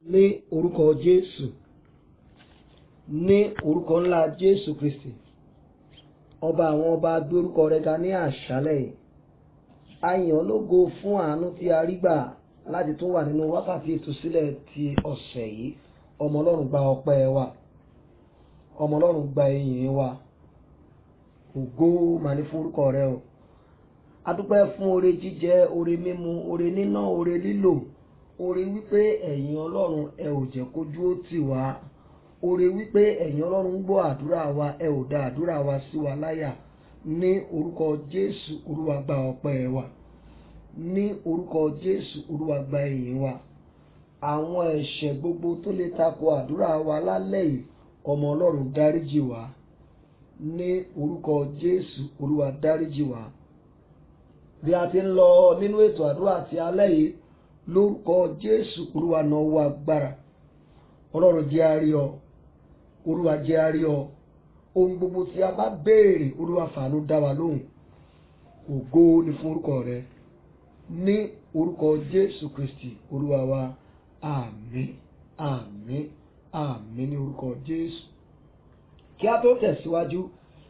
Ní orúkọ Jésù, ní orúkọ ńlá Jésù Kristi, ọba àwọn ọba, gbé orúkọ rẹ̀ ga ní àṣálẹ́ yìí. A yìn ọ́ lógo fún àánú tí a rí gbà láti tún wà nínú wákàtí ìtúsílẹ̀ ti ọ̀sẹ̀ yìí. Ọmọ Ọlọ́run gba ọpẹ́ wa, ọmọ Ọlọ́run gba ìyìn wa, ògo mà ní fún orúkọ rẹ o. A dúpẹ́ fún oore jíjẹ, oore mímu, oore níná, oore lílò, oore wípé ẹ̀yin Ọlọ́run ẹ ò jẹ́ kójú ó tì wá, oore wípé ẹ̀yin Ọlọ́run ń gbọ́ àdúrà wa, ẹ ò dá àdúrà wa sí wa láyà. Ní orúkọ Jésù, Olúwa gba ọpẹ́ wa. Ní orúkọ Jésù, Olúwa gba ìyìn wa. Àwọn ẹ̀ṣẹ̀ gbogbo tó lè tako àdúrà wa lálẹ́ yìí, ọmọ Ọlọ́run dáríjì wá. Ní orúkọ Jésù, Olúwa dáríjì wá. Bí a ti ń lọ nínú ètò àdúrà ti alẹ́ yìí, lórúkọ Jésù, Olúwa na ọwọ́ agbára. Ọlọ́run jẹ́ a rí ọ, Olúwa jẹ́ a rí ọ. Ohun gbogbo tí a bá béèrè, Olúwa fàánú dá wa lóhùn. Ògo ni fún orúkọ rẹ. Ní orúkọ Jésù Kristi, Olúwa wa. Àmín, àmín, àmín ní orúkọ Jésù. Kí a tó tẹ̀síwájú,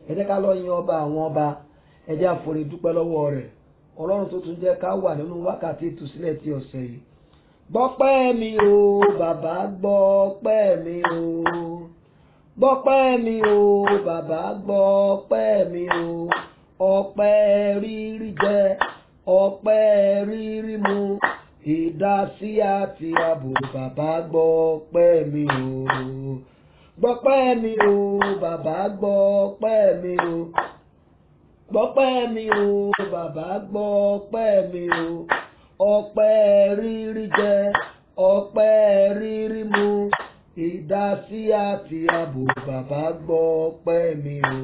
ẹ jẹ́ ká lọ yin ọba àwọn ọba, ẹ jẹ́ àforí dúpẹ́ lọ́wọ́ rẹ̀. Ọlọ́run tó tún jẹ́ ká wà nínú wákàtí ìtúsílẹ̀ ti ọ̀sẹ̀ yìí. Gbọ́pẹ́ mi o, bàbá gbọ́pẹ́ mi o. Gbọ́pẹ́ mi o, bàbá gbọ́pẹ́ mi o. Ọpẹ́ rírí jẹ, ọpẹ́ rírí mu. Ìdásí àti ààbò, bàbá gbọ́pẹ́ mi o. Gbọ́pẹ́ mi o, bàbá gbọ́pẹ́ mi o. Gbọ́pẹ́ mi o, bàbá gbọ́pẹ́ mi o. Ọpẹ́ rírí jẹ, ọpẹ́ rírí mu. Ìdásí àti ààbò, bàbá gbọ́pẹ́ mi o.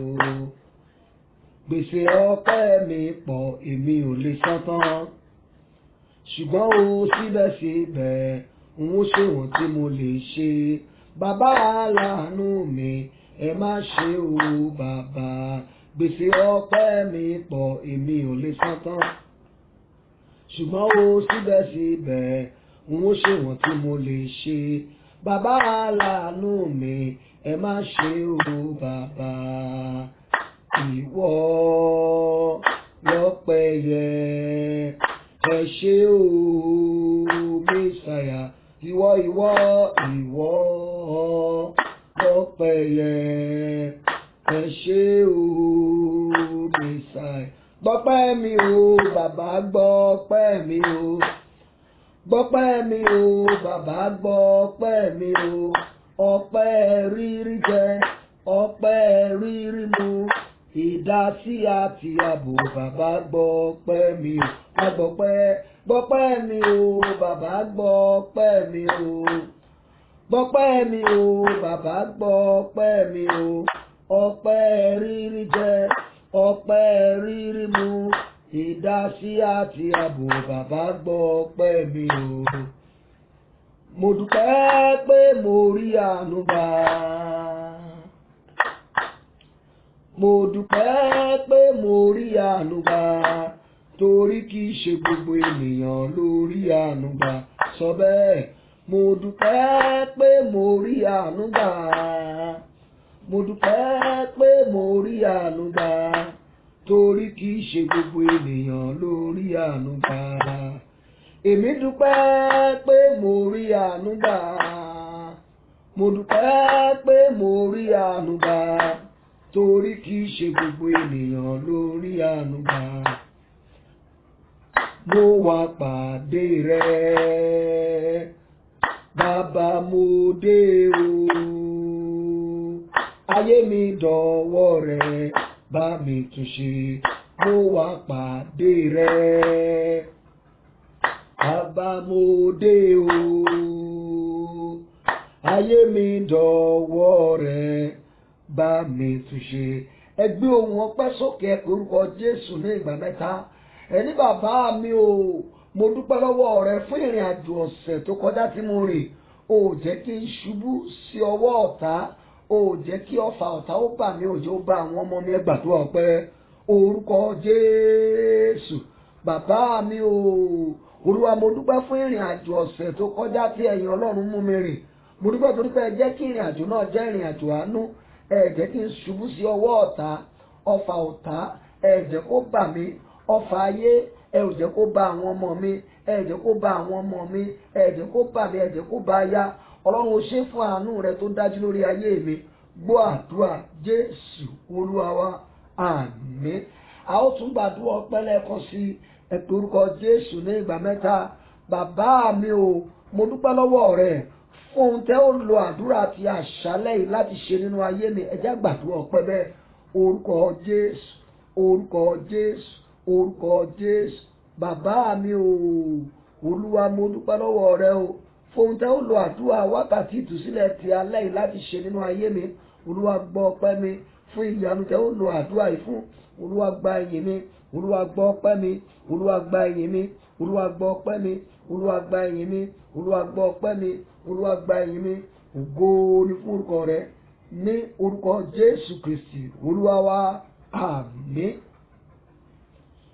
Gbèsè ọpẹ́ mi pọ̀, èmi ò lè san tán. Ṣùgbọ́n o síbẹ̀síbẹ̀, n ó ṣe wọ́n tí mo lè ṣe. Bàbá aláàánú mi, ẹ má ṣe o bàbá. Gbèsè ọpẹ́ mi pọ̀, èmi ò lè san tán. Ṣùgbọ́n o síbẹ̀síbẹ̀, n ó ṣe wọ́n tí mo lè ṣe. Bàbá aláàánú mi, ẹ má ṣe o bàbá. Ìwọ lọ́pẹ́ yẹ, ẹ ṣé o Mẹ́sáyà. Ìwọ lọ́pẹ́ yẹ, ẹ ṣé o Mẹ́sáyà. Gbọ́pẹ́ mi o, bàbá gbọ́pẹ́ mi o. Gbọ́pẹ́ mi o, bàbá gbọ́pẹ́ mi o. Ọpẹ́ rírí jẹ, ọpẹ́ rírí mu. Ìdásí àti ààbò, bàbá gbọ́pẹ́ mi o. Gbọ́pẹ́ mi o, bàbá gbọ́pẹ́ mi o. Gbọ́pẹ́ mi o, bàbá gbọ́pẹ́ mi o. Ọpẹ́ rírí jẹ, ọpẹ́ rírí mu. Ìdásí àti ààbò, bàbá gbọ́pẹ́ mi o. Mo dúpẹ́ pé mo rí àánú gbà. Mo dúpẹ́ pé mo rí àánú gbà. Torí kì í ṣe gbogbo ènìyàn ló rí àánú gbà. Sọ bẹ́ẹ̀. Mo dúpẹ́ pé mo rí àánú gbà. Mo dúpẹ́ pé mo rí àánú gbà. Torí kì í ṣe gbogbo ènìyàn ló rí àánú gbà. Èmi dúpẹ́ pé mo rí àánú gbà. Mo dúpẹ́ pé mo rí àánú gbà. Torí kì í ṣe gbogbo ènìyàn ló rí àánú gbà. Mo wá pàdé rẹ, bàbá mo dé o. Ayé mi dọ̀wọ́ rẹ, bá mi tún ṣe. Mo wá pàdé rẹ, bàbá mo dé o. Ayé mi dọ̀wọ́ rẹ, bá mi tún ṣe. Ẹ gbé ohùn ọpẹ́ sókè, ẹ pe orúkọ Jésù ní ìgbà mẹ́ta. Ẹni bàbá mi o, mo dúpẹ́ lọ́wọ́ rẹ fún ìrìn àjò ọ̀sẹ̀ tó kọjá tí mo rìn. O ò jẹ́ kí n ṣubú sí ọwọ́ ọ̀tá. O ò jẹ́ kí ọfà ọ̀tá ó bà mí, ò jẹ́ ó bá àwọn ọmọ mi. Ẹ gbàdúrà ọpẹ́. Orúkọ Jésù. Bàbá mi o, Olúwa mo dúpẹ́ fún ìrìn àjò ọ̀sẹ̀ tó kọjá tí ẹ̀yin Ọlọ́run mú mi rìn. Mo dúpẹ́ torí pé ẹ jẹ́ kí ìrìn àjò náà jẹ́ ìrìn àjò àánú. Ẹ jẹ́ kí n ṣubú sí ọwọ́ ọ̀tá, ọfà ọ̀tá, ẹ jẹ́ kó bà mí, ọfà ayé, ẹ ò jẹ́ kó bà àwọn ọmọ mi, ẹ jẹ́ kó bà àwọn ọmọ mi, ẹ jẹ́ kó bà mí, ẹ jẹ́ kó bà aya. Ọlọ́run ó ṣe fún àánú rẹ tó dájú lórí ayé mi. Gbọ́ àdúrà Jésù Olúwa wa, àmín. A ó tún gbàdúrà ọpẹ́ lẹ́ẹ̀kan sí ẹ pé orúkọ Jésù ní ìgbà mẹ́ta. Bàbá mi o, mo dúpẹ́ lọ́wọ́ rẹ fún ohun tẹ́ ó lo àdúrà àti àṣálẹ́ yìí láti ṣe nínú ayé mi. Ẹ jẹ́ gbàdúrà ọpẹ́ bẹ́ẹ̀. Orúkọ Jésù, orúkọ Jésù, orúkọ Jésù. Bàbá mi o, Olúwa mo dúpẹ́ lọ́wọ́ rẹ o fún ohun tẹ́ ó lo àdúrà wákàtí ìtúsílẹ̀ ti alẹ́ yìí láti ṣe nínú ayé mi. Olúwa gbọ́ ọpẹ́ mi fún ìyanu tẹ́ ó lo àdúrà yìí fún. Olúwa gba ìyìn mi, Olúwa gbọ́ ọpẹ́ mi, Olúwa gba ìyìn mi, Olúwa gbọ́ ọpẹ́ mi, Olúwa gba ìyìn mi, Olúwa gbọ́ ọpẹ́ mi, Olúwa gba ìyìn mi. Ògo ni fún orúkọ rẹ ní orúkọ Jésù Kristi Olúwa wa, àmín.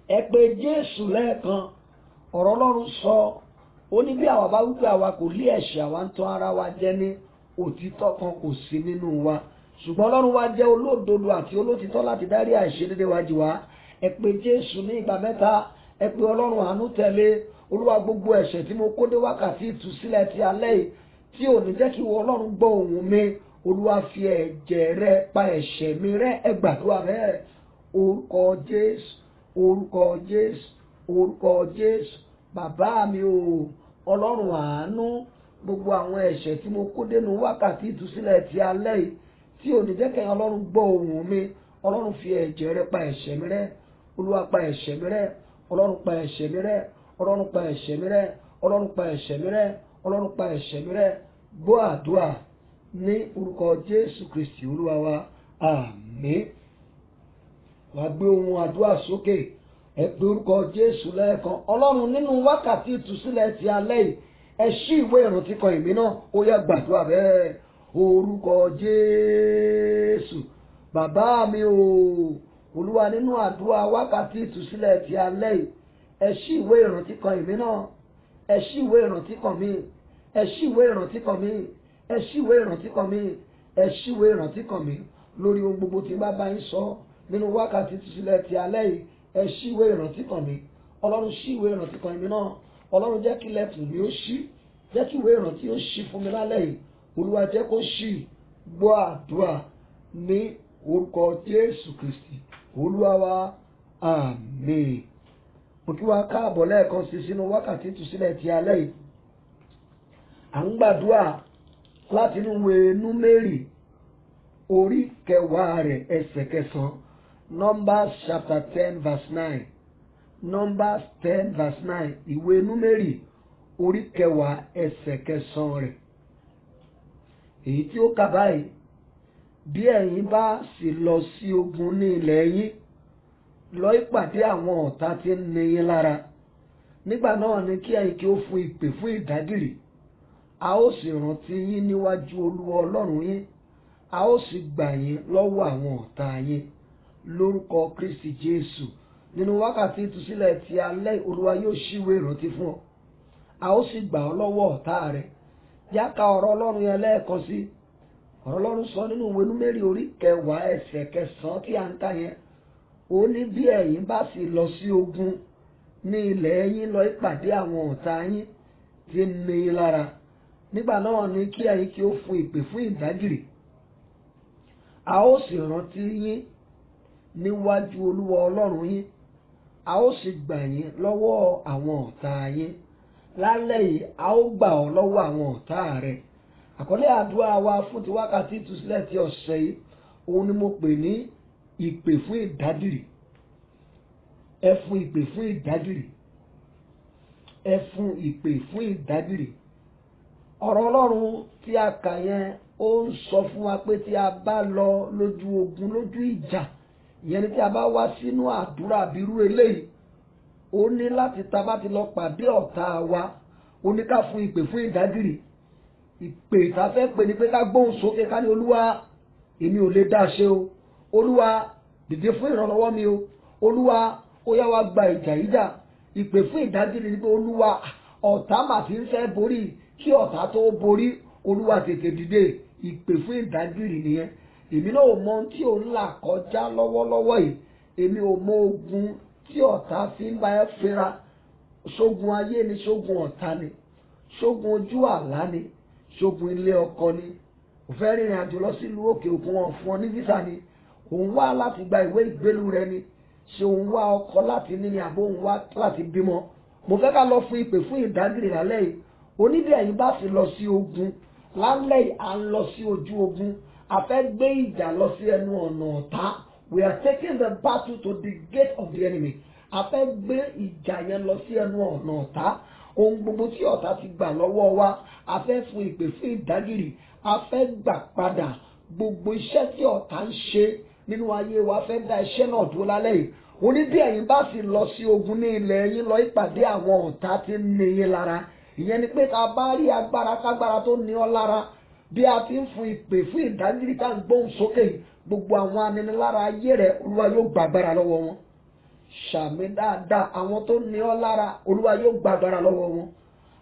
Ẹ pé Jésù lẹ́ẹ̀kan. Ọ̀rọ̀ Ọlọ́run sọ, ó ní bí àwa bá wípé àwa kò lé ẹ̀ṣẹ̀, àwa ń tàn ara wa jẹ ní òtítọ́ kan kò sí nínú wa. Ṣùgbọ́n Ọlọ́run wa jẹ́ olódodo àti olótìtọ́ láti dárí àìṣedéédé wa jì wá. Ẹ pé Jésù ní ìgbà mẹ́ta. Ẹ pé Ọlọ́run àánú tẹ̀lé. Olúwa gbogbo ẹ̀ṣẹ̀ tí mo kó dé wákàtí ìtúsílẹ̀ ti alẹ́ yìí tí ò ní jẹ́ kí ìwọ Ọlọ́run gbọ́ ohùn mi. Olúwa fi ẹ̀jẹ̀ rẹ pa ẹ̀ṣẹ̀ mi rẹ́. Ẹ gbàdúrà bẹ́ẹ̀. Orúkọ Jésù, orúkọ Jésù, orúkọ Jésù. Bàbá mi o, Ọlọ́run àánú, gbogbo àwọn ẹ̀ṣẹ̀ tí mo kó dénú wákàtí ìtúsílẹ̀ ti alẹ́ yìí tí ò ní jẹ́ kí Ọlọ́run gbọ́ ohùn mi. Ọlọ́run fi ẹ̀jẹ̀ rẹ pa ẹ̀ṣẹ̀ mi rẹ́. Olúwa pa ẹ̀ṣẹ̀ mi rẹ́. Ọlọ́run pa ẹ̀ṣẹ̀ mi rẹ́. Ọlọ́run pa ẹ̀ṣẹ̀ mi rẹ́. Ọlọ́run pa ẹ̀ṣẹ̀ mi rẹ́. Ọlọ́run pa ẹ̀ṣẹ̀ mi rẹ́. Gbọ́ àdúrà ní orúkọ Jésù Kristi Olúwa wa, àmín. Wàá gbé ohùn àdúrà sókè. Ẹ pé orúkọ Jésù lẹ́ẹ̀kan. Ọlọ́run nínú wákàtí ìtúsílẹ̀ ti alẹ́ yìí, ẹ ṣí ìwé ìrántí kan èmi náà. Ó yá gbàdúrà bẹ́ẹ̀. Orúkọ Jésù. Bàbá mi o, Olúwa nínú àdúrà wákàtí ìtúsílẹ̀ ti alẹ́ yìí, ẹ ṣí ìwé ìrántí kan èmi náà. Ẹ ṣí ìwé ìrántí kan mi. Ẹ ṣí ìwé ìrántí kan mi. Ẹ ṣí ìwé ìrántí kan mi. Ẹ ṣí ìwé ìrántí kan mi lórí ohun gbogbo tí bá bá yín sọ nínú wákàtí ìtúsílẹ̀ ti alẹ́ yìí. Ẹ ṣí ìwé ìrántí kan mi. Ọlọ́run ṣí ìwé ìrántí kan èmi náà. Ọlọ́run jẹ́ kí ilẹ̀kùn mi ó ṣí. Jẹ́ kí ìwé ìrántí ó ṣí fún mi lálẹ́ yìí. Olúwa jẹ́ kó ṣí. Gbọ́ àdúrà ní orúkọ Jésù Kristi Olúwa wa, àmín. Mo kí wa káàbọ̀ lẹ́ẹ̀kan sí sínú wákàtí ìtúsílẹ̀ ti alẹ́ yìí. À ń gbàdúrà láti inú ìwé Númérì orí 10 rẹ̀ ẹsẹ̀ 9. Numbers chapter 10 verse 9. Numbers 10 verse 9. Ìwé Númérì orí 10 ẹsẹ̀ 9 rẹ̀. Èyí tí ó kà báyìí: bí ẹ̀yin bá sì lọ sí ogun ní ilẹ̀ yín, lọ ìpàdé àwọn ọ̀tá tí ń ní yín lára. Nígbà náà ni kí ẹ̀yin kí ó fún ìpè fún ìdágìrì. A ó sì rántí yín níwájú Olúwa Ọlọ́run yín. A ó sì gbà yín lọ́wọ́ àwọn ọ̀tá yín lórúkọ Kristi Jésù. Nínú wákàtí ìtúsílẹ̀ ti alẹ́, Olúwa yóò ṣí ìwé ìrántí fún ọ. A ó sì gbà ọ́ lọ́wọ́ ọ̀tá rẹ̀. Yá ka ọ̀rọ̀ Ọlọ́run yẹn lẹ́ẹ̀kan sí. Ọ̀rọ̀ Ọlọ́run sọ nínú ìwé Númérì orí 10 ẹsẹ̀ 9 tí a ń kà yẹn. Ó ní bí ẹ̀yin bá sì lọ sí ogun ní ilẹ̀ yín, lọ ìpàdé àwọn ọ̀tá yín tí ń ní yín lára. Nígbà náà ni kí ẹ̀yin kí ó fún ìpè fún ìdágìrì. A ó sì rántí yín níwájú Olúwa Ọlọ́run yín. A ó sì gbà yín lọ́wọ́ àwọn ọ̀tá yín. Lálẹ́ yìí, a ó gbà ọ́ lọ́wọ́ àwọn ọ̀tá rẹ̀. Àkọlé àdúrà wa fún ti wákàtí ìtúsílẹ̀ ti ọ̀sẹ̀ yìí, òun ni mo pè ní ìpè fún ìdágìrì. Ẹ fún ìpè fún ìdágìrì. Ẹ fún ìpè fún ìdágìrì. Ọ̀rọ̀ Ọlọ́run tí a kà yẹn ó ń sọ fún wa pé tí a bá lọ lójú ogun, lójú ìjà, ìyẹn ni tí a bá wá sínú àdúrà bírú eléyìí, ó ní láti ta bá ti lọ pàdé ọ̀tá wa, ó ní ká fún ìpè fún ìdágìrì. Ìpè tá fẹ́ pè ní pé ká gbóhùn sókè ká ní Olúwa, èmi ò lè dá ṣe o. Olúwa, dìde fún ìrànlọ́wọ́ mi o. Olúwa, ó yá wá gba ìjà yìí jà. ìpè fún ìdágìrì ni pé olúwa ọ̀tá mà ti ń fẹ́ borí, kí ọ̀tá tó borí olúwa tètè dìde. Ìpè fún ìdágìrì nìyẹn. Èmi náà ò mọ ohun tí ò ń là kọjá lọ́wọ́lọ́wọ́ yìí. Èmi ò mọ ogun tí ọ̀tá fi ń bá ẹ fínra. Ṣógun ayé ni, ṣógun ọ̀tá ni, ṣógun ojú àlá ni, ṣógun ilé ọkọ ni. Ò fẹ́ rìnrìn àjò lọ sílùú òkè òkun, wọn fún ọ ní físà ni. Òun wá láti gba ìwé ìgbélú rẹ ni. Ṣé òun wá ọkọ láti ní ni àbó òun wá láti bímọ? Mo fẹ́ ká lọ fún ìpè fún ìdágìrì lálẹ́ yìí. Onídìí ẹ̀yin bá fi lọ sí ogun lálẹ́ yìí, à ń lọ sí ojú ogun. A fẹ́ gbé ìjà lọ sí ẹnu ọ̀nà ọ̀tá. We are taking the battle to the gate of the enemy. A fẹ́ gbé ìjà yẹn lọ sí ẹnu ọ̀nà ọ̀tá. Ohun gbogbo tí ọ̀tá ti gbà lọ́wọ́ wa, a fẹ́ fún ìpè fún ìdágìrì. A fẹ́ gbà padà gbogbo iṣẹ́ tí ọ̀tá ń ṣe nínú ayé wa. A fẹ́ dá iṣẹ́ náà dúró lálẹ́ yìí. Onídìí ẹ̀yin bá sì lọ sí ogun ní ilẹ̀ yín, lọ ìpàdé àwọn ọ̀tá tí ń ní yín lára. Ìyẹn ni pé ká bá rí agbára kágbára tó ní ọ lára, bí a ti ń fún ìpè fún ìdágìrì ká ń gbóhùn sókè, gbogbo àwọn aninilára ayé rẹ̀ olúwa yóò gbàgbára lọ́wọ́ wọn. Ṣàmì dáadáa, àwọn tó ní ọ lára olúwa yóò gbàgbára lọ́wọ́ wọn.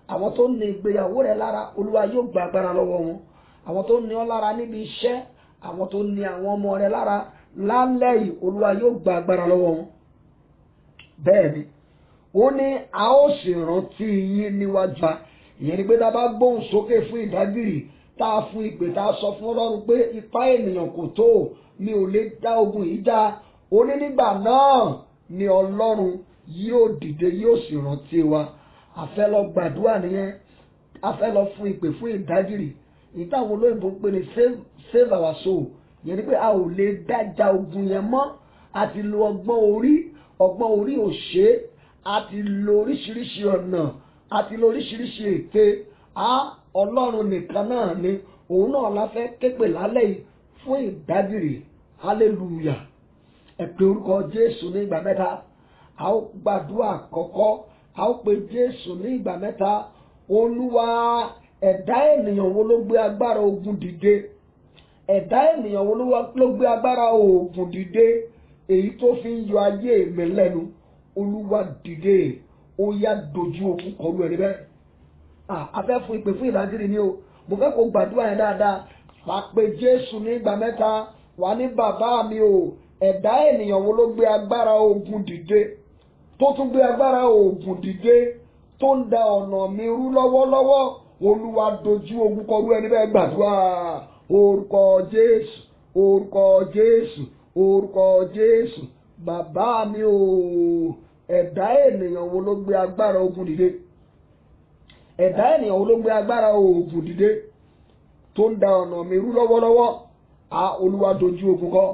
Àwọn tó ní ìgbéyàwó rẹ̀ lára olúwa yóò gbàgbára lọ́wọ́ wọn. Àwọn tó ní ọ lára níbi iṣẹ́, àwọn tó ní àwọn ọmọ rẹ̀ lára lálẹ́ yìí olúwa yóò gbàgbára lọ́wọ́ wọn. Bẹ́ẹ̀ ni ó ní a ó sì rántí yín níwájú wa. Ìyẹn ni pé tá a bá gbóhùn sókè fún ìdágìrì, tá a fún ìpè, tá a sọ fún Ọlọ́run pé ipá ènìyàn kò tó, mi ò lè dá ogun yìí já. Ó ní nígbà náà ni Ọlọ́run yóò dìde, yóò sì rántí wa. A fẹ́ lọ gbàdúrà nìyẹn. A fẹ́ lọ fún ìpè fún ìdágìrì. Ìtàwọn olóyìnbó ń pè ní save our soul. Ìyẹn ni pé a ò lè dájà ogun yẹn mọ́. A ti lo ọgbọ́n orí òṣè. A ti lo oríṣiríṣi ọ̀nà. A ti lo oríṣiríṣi ète. Ọlọ́run nìkan náà ni. Òun náà la fẹ́ képe lálẹ́ yìí fún ìdágìrì. Hallelujah. Ẹ pe orúkọ Jésù ní ìgbà mẹ́ta. A ó gbàdúrà àkọ́kọ́. A ó pe Jésù ní ìgbà mẹ́ta. Olúwa, ẹ̀dá ènìyàn wo ló gbé agbára ogun dìde? Ẹ̀dá ènìyàn wo ló gbé agbára ogun dìde? Èyí tó fi ń yọ ayé mi lẹ́nu. Olúwa dìde. Ó yá dojú ogun kọlu ẹni bẹ́ẹ̀. A fẹ́ fún ìpè fún ìdágìrì ni o. Mo fẹ́ kó gbàdúrà yẹn dáadáa. Wà á pe Jésù ní ìgbà mẹ́ta. Wà ní bàbá mi o. Ẹ̀dá ènìyàn wo ló gbé agbára ogun dìde? Tó tún gbé agbára ogun dìde, tó ń da ọ̀nà mi rú lọ́wọ́lọ́wọ́. Olúwa dojú ogun kọlu ẹni bẹ́ẹ̀. Gbàdúrà. Orúkọ Jésù, orúkọ Jésù, orúkọ Jésù. Bàbá mi o. Ẹ̀dá ènìyàn wo ló gbé agbára ogun dìde? Ẹ̀dá ènìyàn wo ló gbé agbára ogun dìde, tó ń da ọ̀nà mi rú lọ́wọ́lọ́wọ́? Olúwa dojú ogun kọ.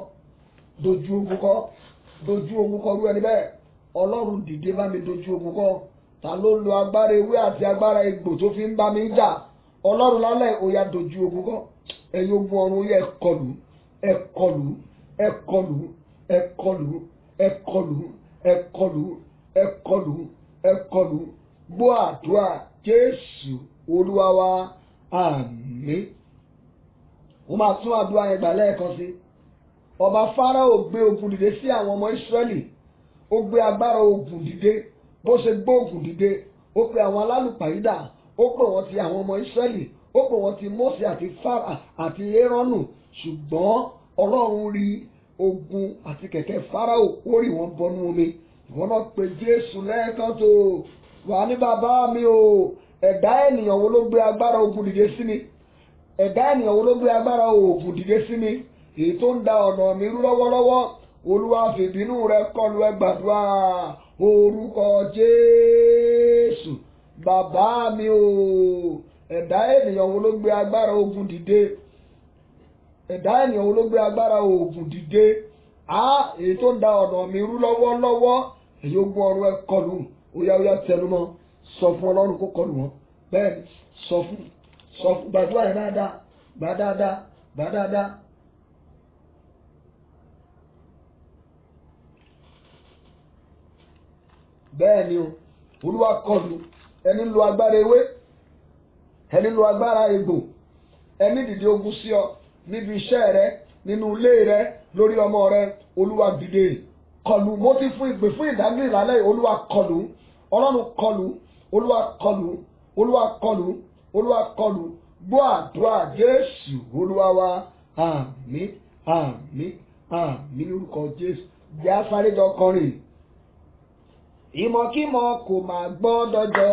Dojú ogun kọ. Dojú ogun kọ rú ẹni bẹ́ẹ̀. Ọlọ́run dìde bá mi dojú ogun kọ. Ta ló lo agbára ewé àti agbára egbò tó fi ń bá mi jà? Ọlọ́run lálẹ́ ó yá dojú ogun kọ. Ẹ̀yin ogun ọ̀run yẹ kọlù, ẹ kọlù, ẹ kọlù, ẹ kọlù, ẹ kọlù, ẹ kọlù, ẹ kọlù, ẹ kọlù. Gbọ́ àdúrà Jésù Olúwa wa. Àmín. Ó máa tún àdúrà yẹn gbà lẹ́ẹ̀kan sí. Ọba Fáráò gbé ogun dìde sí àwọn ọmọ Ísírẹ́lì. Ó gbé agbára ogun dìde. Bó ṣe gbé ogun dìde, ó pe àwọn alálùpàídà. Ó pè wọ́n ti àwọn ọmọ Ísírẹ́lì. Ó pè wọ́n ti Mósè àti Érónù. Ṣùgbọ́n Ọlọ́run rí ogun àti kẹ̀kẹ́ Fáráò, ó rí wọn bọnú omi. Ìwọ náà pe Jésù lẹ́ẹ̀kan tó. Wà ní bàbá mi o. Ẹ̀dá ènìyàn wo ló gbé agbára ogun dìde sí mi? Ẹ̀dá ènìyàn wo ló gbé agbára ogun dìde sí mi? Èyí tó ń da ọ̀nà mi rú lọ́wọ́lọ́wọ́. Olúwa fìbínú rẹ̀ kọlù ẹ. Gbàdúrà. Orúkọ Jésù. Bàbá mi o. Ẹ̀dá ènìyàn wo ló gbé agbára ogun dìde? Ẹ̀dá ènìyàn wo ló gbé agbára ogun dìde? Èyí tó ń da ọ̀nà mi rú lọ́wọ́lọ́wọ́. Èyí ogun ọ̀run ẹ kọlù. Ó yá tẹnumọ́. Sọ fún Ọlọ́run kó kọlù wọn. Bẹ́ẹ̀ni, sọ fún gbàdúrà yẹn dáadáa. Gbà dáadáa. Bẹ́ẹ̀ni o, Olúwa kọlù ẹni lo agbára ewé, ẹni lo agbára egbò, ẹni dìde ogun sí ọ níbi iṣẹ́ rẹ, nínú ilé rẹ, lórí ọmọ rẹ. Olúwa dìde kọlù. Mo ti fún ìpè fún ìdágìrì lálẹ́. Olúwa kọlù. Ọlọ́run kọlù, Olúwa kọlù, Olúwa kọlù, Olúwa kọlù. Gbọ́ àdúrà Jésù Olúwa wa. Àmín, àmín, àmín lórúkọ Jésù. Jẹ́ á sáré jọ kọrin. Ìmọ̀kímọ̀ kò máa gbọ́dọ̀ jọ,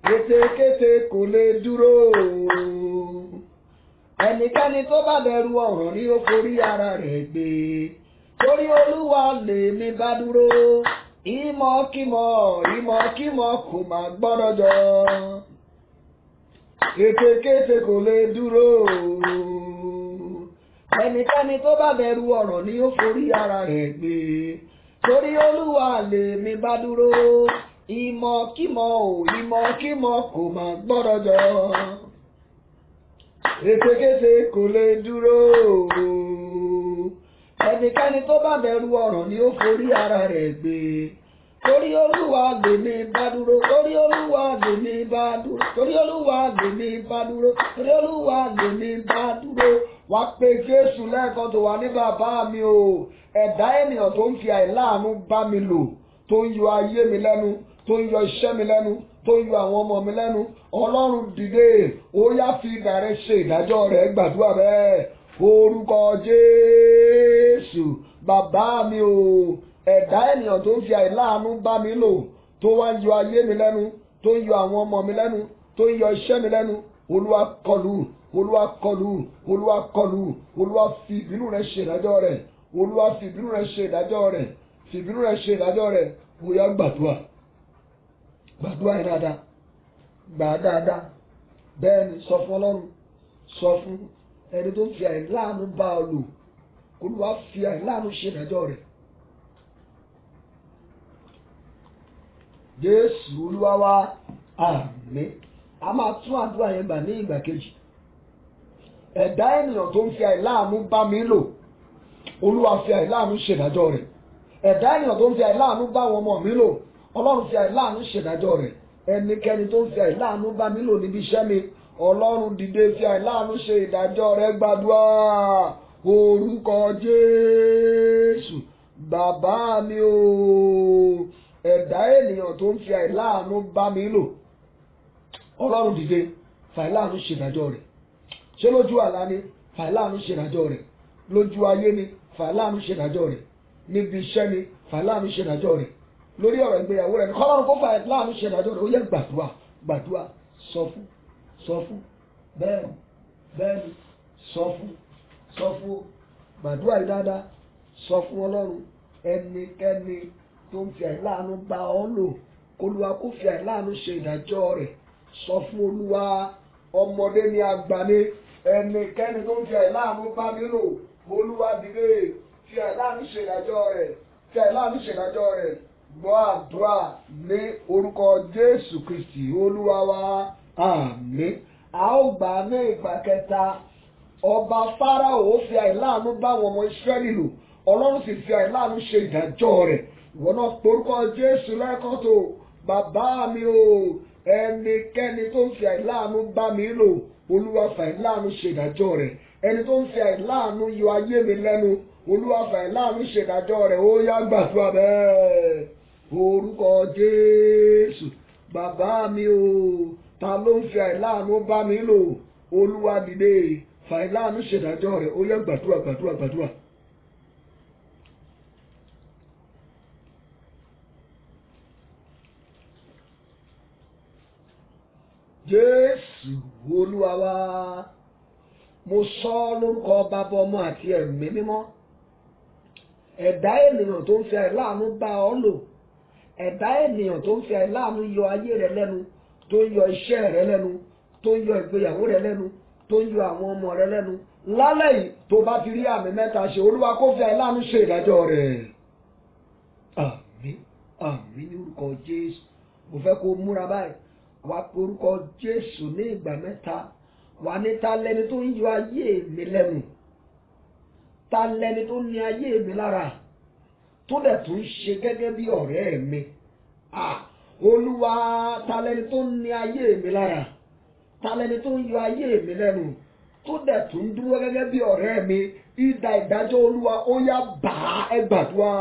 kétékété kò lè dúró. Ẹnikẹ́ni tó bá bẹ̀rù ọ̀ràn ni ó forí ara rẹ̀ gbé. Torí Olúwa lèmi bá dúró. Ìmọ̀kímọ̀ kò máa gbọ́dọ̀ jọ, kétékété kò lè dúró. Ẹnikẹ́ni tó bá bẹ̀rù ọ̀ràn ni ó forí ara rẹ̀ gbé. Torí Olúwa lèmi bá dúró. Ìmọ̀kímọ̀ kò máa gbọ́dọ̀ jọ, kétékété kò lè dúró. Ẹnikẹ́ni tó bá bẹ̀rù ọ̀ràn ni ó forí ara rẹ̀ gbé. Torí Olúwa lèmi bá dúró. Torí Olúwa lèmi bá dúró. Torí Olúwa lèmi bá dúró. Torí Olúwa lèmi bá dúró. Wá pé Jésù lẹ́ẹ̀kan tó wà ní bàbá mi o. Ẹ̀dá ènìyàn tó ń fi àìláàánú bá mi lò, tó ń yọ ayé mi lẹ́nu, tó ń yọ iṣẹ́ mi lẹ́nu, tó ń yọ àwọn ọmọ mi lẹ́nu. Ọlọ́run dìde, ó yá fi idà rẹ̀ ṣe ìdájọ́ rẹ̀. Gbàdúrà bẹ́ẹ̀. Orúkọ Jésù, bàbá mi o. Ẹ̀dá ènìyàn tó ń fi àìláàánú bá mi lò, tó wá ń yọ ayé mi lẹ́nu, tó ń yọ àwọn ọmọ mi lẹ́nu, tó ń yọ iṣẹ́ mi lẹ́nu. Olúwa kọlù, Olúwa kọlù, Olúwa kọlù. Olúwa fi ìbínú rẹ̀ ṣe ìdájọ́ rẹ̀. Olúwa fi ìbínú rẹ̀ ṣe ìdájọ́ rẹ̀. Fi ìbínú rẹ̀ ṣe ìdájọ́ rẹ̀. Bóyá gbàdúrà. Gbàdúrà yẹn dáadáa. Gbà dáadáa. Bẹ́ẹ̀ ni sọ fún Ọlọ́run. Sọ fún ẹni tó ń fi àìláàánú bá ọ lò. Olúwa fi àìláàánú ṣe ìdájọ́ rẹ̀. Jésù Olúwa wa. Àmín. A máa tún àdúrà yẹn gbà ní ìgbà kejì. Ẹ̀dá ènìyàn tó ń fi àìláàánú bá mi lò, Olúwa fi àìláàánú ṣèdájọ́ rẹ̀. Ẹ̀dá ènìyàn tó ń fi àìláàánú bá àwọn ọmọ mi lò, Ọlọ́run fi àìláàánú ṣèdájọ́ rẹ̀. Ẹnikẹ́ni tó ń fi àìláàánú bá mi lò níbi iṣẹ́ mi, Ọlọ́run dìde fi àìláàánú ṣe ìdájọ́ rẹ̀. Gbàdúrà. Orúkọ Jésù, bàbá mi o. Ẹ̀dá ènìyàn tó ń fi àìláàánú bá mi lò, Ọlọ́run dìde fi àìláàánú ṣèdájọ́ rẹ̀. Ṣé lójú àlá ni? Fi àìláàánú ṣèdájọ́ rẹ̀. Lójú ayé ni? Fi àìláàánú ṣèdájọ́ rẹ̀. Níbi iṣẹ́ ni? Fi àìláàánú ṣèdájọ́ rẹ̀. Lórí ọ̀rọ̀ ìgbéyàwó rẹ̀ ni kọ́lọ́run kó fi àìláàánú ṣèdájọ́ rẹ̀. Ó yẹ gbàdúrà, gbàdúrà. Sọ fún bẹ́ẹ̀ni, bẹ́ẹ̀ni. Sọ fún gbàdúrà yìí dáadáa. Sọ fún Ọlọ́run. Ẹnikẹ́ni tó ń fi àìláàánú bá ọ lò, Olúwa kó fi àìláàánú ṣe ìdájọ́ rẹ̀. Sọ fún Olúwa. Ọmọdé ni àgbà ni. Ẹnikẹ́ni tó ń fi àìláàánú bá mi lò, Olúwa dìde fi àìláàánú ṣe ìdájọ́ rẹ̀. Fi àìláàánú ṣe ìdájọ́ rẹ̀. Gbọ́ àdúrà ní orúkọ Jésù Kristi Olúwa wa. Àmín. A ó gbà ní ìgbà kẹta. Ọba Fáráò fi àìláàánú bá àwọn ọmọ Ísírẹ́lì lò, Ọlọ́run sì fi àìláàánú ṣe ìdájọ́ rẹ̀. Ìwọ náà porúkọ Jésù lẹ́ẹ̀kan tó. Bàbá mi o. Ẹnikẹ́ni tó ń fi àìláàánú bá mi lò, Olúwa fi àìláàánú ṣe ìdájọ́ rẹ̀. Ẹni tó ń fi àìláàánú yọ ayé mi lẹ́nu, Olúwa fi àìláàánú ṣe ìdájọ́ rẹ̀. Ó yá gbàdúrà bẹ́ẹ̀. Orúkọ Jésù, bàbá mi o. Ta ló ń fi àìláàánú bá mi lò? Olúwa dìde fi àìláàánú ṣe ìdájọ́ rẹ̀. Ó yá gbàdúrà, gbàdúrà, gbàdúrà. Jésù Olúwa wa. Mo sọ lórúkọ Bàbá, Ọmọ àti Ẹ̀mí Mímọ́. Ẹ̀dá ènìyàn tó ń fi àìláàánú bá ọ lò, ẹ̀dá ènìyàn tó ń fi àìláàánú yọ ayé rẹ lẹ́nu, tó ń yọ iṣẹ́ rẹ lẹ́nu, tó ń yọ ìgbéyàwó rẹ lẹ́nu, tó ń yọ àwọn ọmọ rẹ lẹ́nu. Lálẹ́ yìí tó bá ti rí àmì mẹ́ta ṣe, Olúwa kó fi àìláàánú ṣe ìdájọ́ rẹ̀. Àmín, àmín ní orúkọ Jésù. Mo fẹ́ kó múra báyìí. Wá pe orúkọ Jésù ní ìgbà mẹ́ta. Wà ní ta lẹni tó ń yọ ayé mi lẹ́nu, ta lẹni tó ní ayé mi lára, tó dẹ̀ tún ṣe gẹ́gẹ́ bí ọ̀rẹ́ mi. Olúwa, ta lẹni tó ní ayé mi lára, ta lẹni tó ń yọ ayé mi lẹ́nu, tó dẹ̀ tún dúró gẹ́gẹ́ bí ọ̀rẹ́ mi. Idà ìdájọ́ Olúwa ó yá bà á. Ẹ gbàdúrà.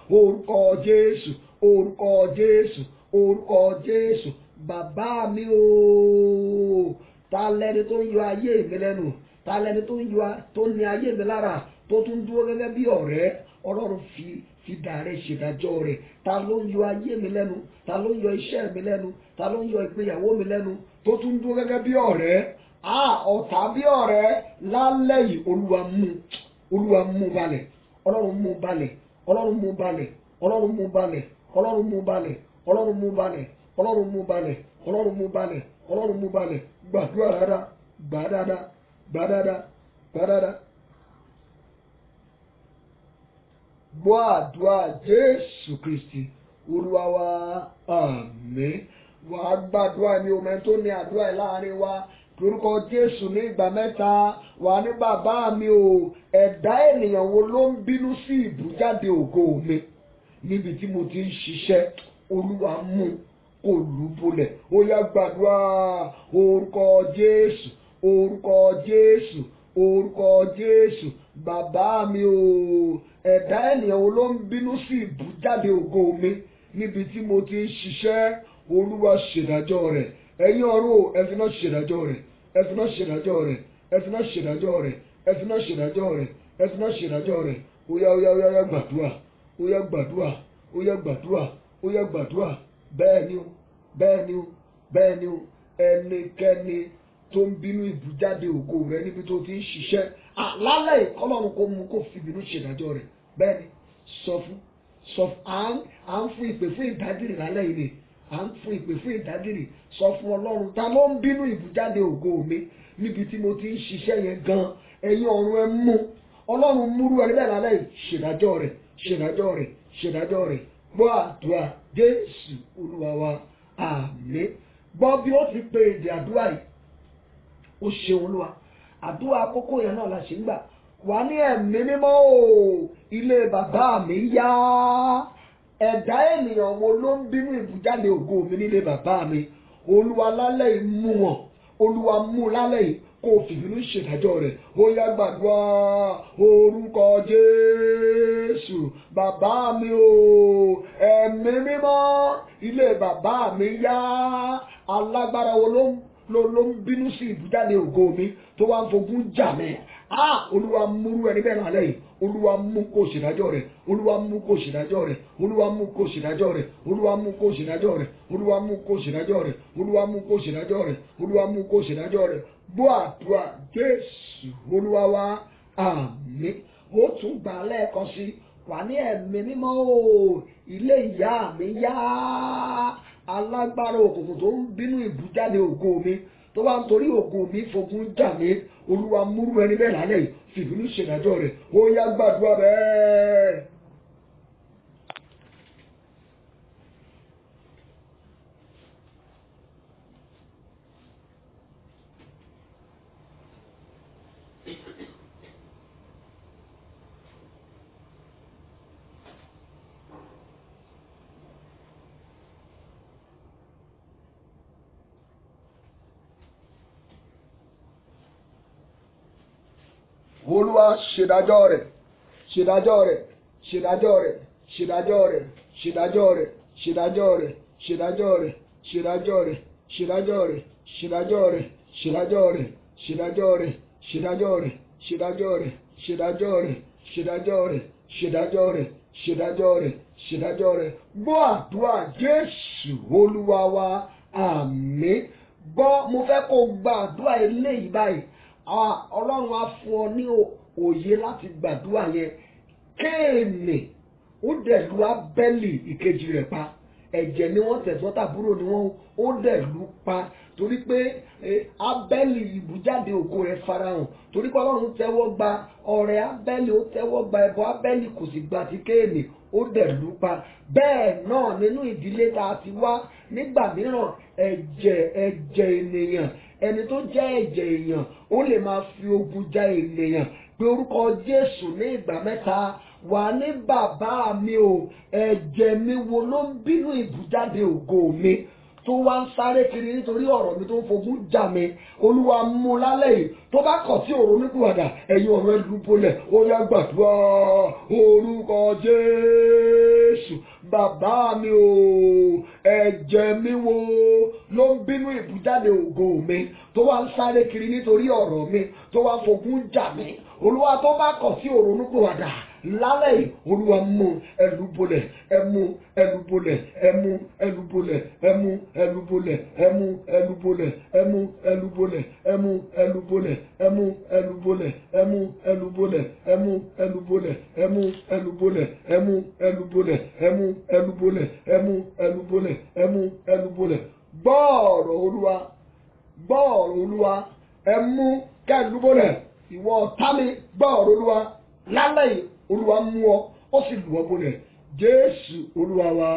Orúkọ Jésù, orúkọ Jésù, orúkọ Jésù. Bàbá mi o, ta lẹni tó ń yọ ayé mi lẹ́nu, ta lẹni tó ní ayé mi lára, tó tún dúró gẹ́gẹ́ bí ọ̀rẹ́. Ọlọ́run fi dà rẹ̀ ṣèdájọ́ rẹ̀. Ta ló ń yọ ayé mi lẹ́nu, ta ló ń yọ iṣẹ́ mi lẹ́nu, ta ló ń yọ ìgbéyàwó mi lẹ́nu, tó tún dúró gẹ́gẹ́ bí ọ̀rẹ́. Ọ̀tá bí ọ̀rẹ́ lálẹ́ yìí, Olúwa mú balẹ̀, Ọlọ́run mú balẹ̀, Ọlọ́run mú balẹ̀, Ọlọ́run mú balẹ̀, Ọlọ́run mú balẹ̀, Ọlọ́run mú balẹ̀, Ọlọ́run mú balẹ̀, Ọlọ́run mú balẹ̀, Ọlọ́run mú balẹ̀. Gbàdúrà dáadáa, gbà dáadáa, gbà dáadáa, gbà dáadáa. Gbọ́ àdúrà Jésù Kristi Olúwa wa, àmín. Wà á gbàdúrà ní omi tó ní àdúrà ẹ̀ láàrin wa. Lórúkọ Jésù ní ìgbà mẹ́ta. Wà ní bàbá mi o, ẹ̀dá ènìyàn wo ló ń bínú sí ìbújáde ògo mi níbi tí mo ti ń ṣiṣẹ́? Olúwa mú kó lùbọ́lẹ̀. Ó yá gbàdúrà orúkọ Jésù, orúkọ Jésù, orúkọ Jésù. Bàbá mi o, ẹ̀dá ènìyàn wo ló ń bínú sí ìbújáde ògo mi níbi tí mo ti ń ṣiṣẹ́? Olúwa ṣèdájọ́ rẹ̀. Ẹ̀yin ọ̀run o, ẹ fi náà ṣèdájọ́ rẹ̀, ẹ fi náà ṣèdájọ́ rẹ̀, ẹ fi náà ṣèdájọ́ rẹ̀, ẹ fi náà ṣèdájọ́ rẹ̀, ẹ fi náà ṣèdájọ́ rẹ̀. Ó yá gbàdúrà, ó yá gbàdúrà, ó yá gbàdúrà, ó yá gbàdúrà. Bẹ́ẹ̀ ni o, bẹ́ẹ̀ ni o, bẹ́ẹ̀ ni o. Ẹnikẹ́ni tó ń bínú ìbújáde ògo rẹ̀ níbi tó ti ń ṣiṣẹ́, lálẹ́ ìkọlọ́run kó mú kó fi bínú ṣèdájọ́ rẹ̀. Bẹ́ẹ̀ ni, sọ fún à ń fún ìpè fún ìdádìrì lálẹ́ yìí ni, à ń fún ìpè fún ìdádìrì. Sọ fún Ọlọ́run, ta ló ń bínú ìbújáde ògo mi níbi tí mo ti ń ṣiṣẹ́ yẹn gan? Ẹ̀yin ọ̀run ẹ mú. Ọlọ́run múrú ẹni bẹ́ẹ̀ lálẹ́ yìí, ṣèdájọ́ rẹ̀, ṣèdájọ́ rẹ̀, ṣèdájọ́ rẹ̀. Gbọ́ àdúrà Jésù Olúwa wa, àmín. Gbọ́ bí ó ti pe èdè àdúrà yìí, ó ṣeun Olúwa. Àdúrà àkókò yẹn náà la ṣe ń gbà. Wà ní ẹ̀mí mímọ́ o, ilé bàbá mi yá. Ẹ̀dá ènìyàn wo ló ń bínú ìbújáde ògo mi nílé bàbá mi? Olúwa lálẹ́ yìí mú wọn, Olúwa mú lálẹ́ yìí kó o fìbínú ṣèdájọ́ rẹ̀. Ó yá gbàdúrà orúkọ Jésù. Bàbá mi o, ẹ̀mí mímọ́, ilé bàbá mi yá. Alágbára wo ló ń bínú sí ìbújáde ògo mi tó wá ń fogun jà mí? Olúwa múrú ẹni bẹ́ẹ̀ lálẹ́ yìí. Olúwa mú kó ṣèdájọ́ rẹ̀, Olúwa mú kó ṣèdájọ́ rẹ̀, Olúwa mú kó ṣèdájọ́ rẹ̀, Olúwa mú kó ṣèdájọ́ rẹ̀, Olúwa mú kó ṣèdájọ́ rẹ̀, Olúwa mú kó ṣèdájọ́ rẹ̀, Olúwa mú kó ṣèdájọ́ rẹ̀. Gbọ́ àdúrà Jésù Olúwa wa, àmín. Ó tún gbà lẹ́ẹ̀kan sí. Wà ní ẹ̀mí mímọ́ o, ilé ìyá mi yá. Alágbára òkùnkùn tó ń bínú ìbújáde ògo mi tó wá ń torí ògo mi fogun jà mí, Olúwa múrú ẹni bẹ́ẹ̀ lálẹ́ yìí, fìbínú ṣèdájọ́ rẹ̀. Ó yá gbàdúrà bẹ́ẹ̀. Olúwa ṣèdájọ́ rẹ̀, ṣèdájọ́ rẹ̀, ṣèdájọ́ rẹ̀, ṣèdájọ́ rẹ̀, ṣèdájọ́ rẹ̀, ṣèdájọ́ rẹ̀, ṣèdájọ́ rẹ̀, ṣèdájọ́ rẹ̀, ṣèdájọ́ rẹ̀, ṣèdájọ́ rẹ̀, ṣèdájọ́ rẹ̀, ṣèdájọ́ rẹ̀, ṣèdájọ́ rẹ̀, ṣèdájọ́ rẹ̀, ṣèdájọ́ rẹ̀, ṣèdájọ́ rẹ̀, ṣèdájọ́ rẹ̀, ṣèdájọ́ rẹ̀, ṣèdájọ́ rẹ̀. Gbọ́ àdúrà Jésù Olúwa wa, àmín. Gbọ́, mo fẹ́ kó gba àdúrà eléyìí báyìí. Ọlọ́run á fún ọ ní òye láti gbàdúrà yẹn. Kéènì ó dẹ̀ lu Ábẹ́lì ìkejì rẹ̀ pa. Ẹ̀jẹ̀ ni wọ́n tẹ̀sán tàbúrò ni wọ́n ó dẹ̀ lu pa. Torí pé Ábẹ́lì ìbújáde ògo rẹ̀ farahàn. Torí pé Ọlọ́run tẹ́wọ́ gba ọrẹ Ábẹ́lì, ó tẹ́wọ́ gba ẹbọ Ábẹ́lì, kò sì gba ti Kéènì, ó dẹ̀ lu pa. Bẹ́ẹ̀ náà nínú ìdílé tá a ti wá, nígbà mìíràn ẹ̀jẹ̀ ènìyàn, ẹni tó jẹ́ ẹ̀jẹ̀ èèyàn ó lè máa fi ogun ja ènìyàn. Pé orúkọ Jésù ní ìgbà mẹ́ta. Wà ní bàbá mi o, ẹ̀jẹ̀ mi wo ló ń bínú ìbújáde ògo mi tó wá ń sáré kiri nítorí ọ̀rọ̀ mi tó ń fogún jà mí, Olúwa mú lálẹ́ yìí. Tó bá kọ̀ tí òru ní kúwàdà, ẹ̀yin ọ̀rọ̀ ẹ dùbúlẹ̀, ó yá gbàdúrà orúkọ Jésù. Bàbá mi o, ẹ̀jẹ̀ mi wo ló ń bínú ìbújáde ògo mi, tó wá ń sáré kiri nítorí ọ̀rọ̀ mi, tó wá ń fogún jà mí. Olúwa tó bá kọ̀ tí òru ní kúwàdà lálẹ́ yìí, Olúwa mú ẹlúbolẹ̀, ẹmú ẹlúbolẹ̀, ẹmú ẹlúbolẹ̀, ẹmú ẹlúbolẹ̀, ẹmú ẹlúbolẹ̀, ẹmú ẹlúbolẹ̀, ẹmú ẹlúbolẹ̀, ẹmú ẹlúbolẹ̀, ẹmú ẹlúbolẹ̀, ẹmú ẹlúbolẹ̀, ẹmú ẹlúbolẹ̀, ẹmú ẹlúbolẹ̀, ẹmú ẹlúbolẹ̀, ẹmú ẹlúbolẹ̀, ẹmú ẹlúbolẹ̀. Gbọ́ọ̀rọ̀ Olúwa, gbọ́ọ̀rọ̀ Olúwa, ẹmú kẹlúbolẹ̀. Ìwọ ọ̀tá mi, gbọ́ọ̀rọ̀ Olúwa lálẹ́ yìí. Olúwa mú ọ, ó sì lù ọ́ bolẹ̀. Jésù Olúwa wa,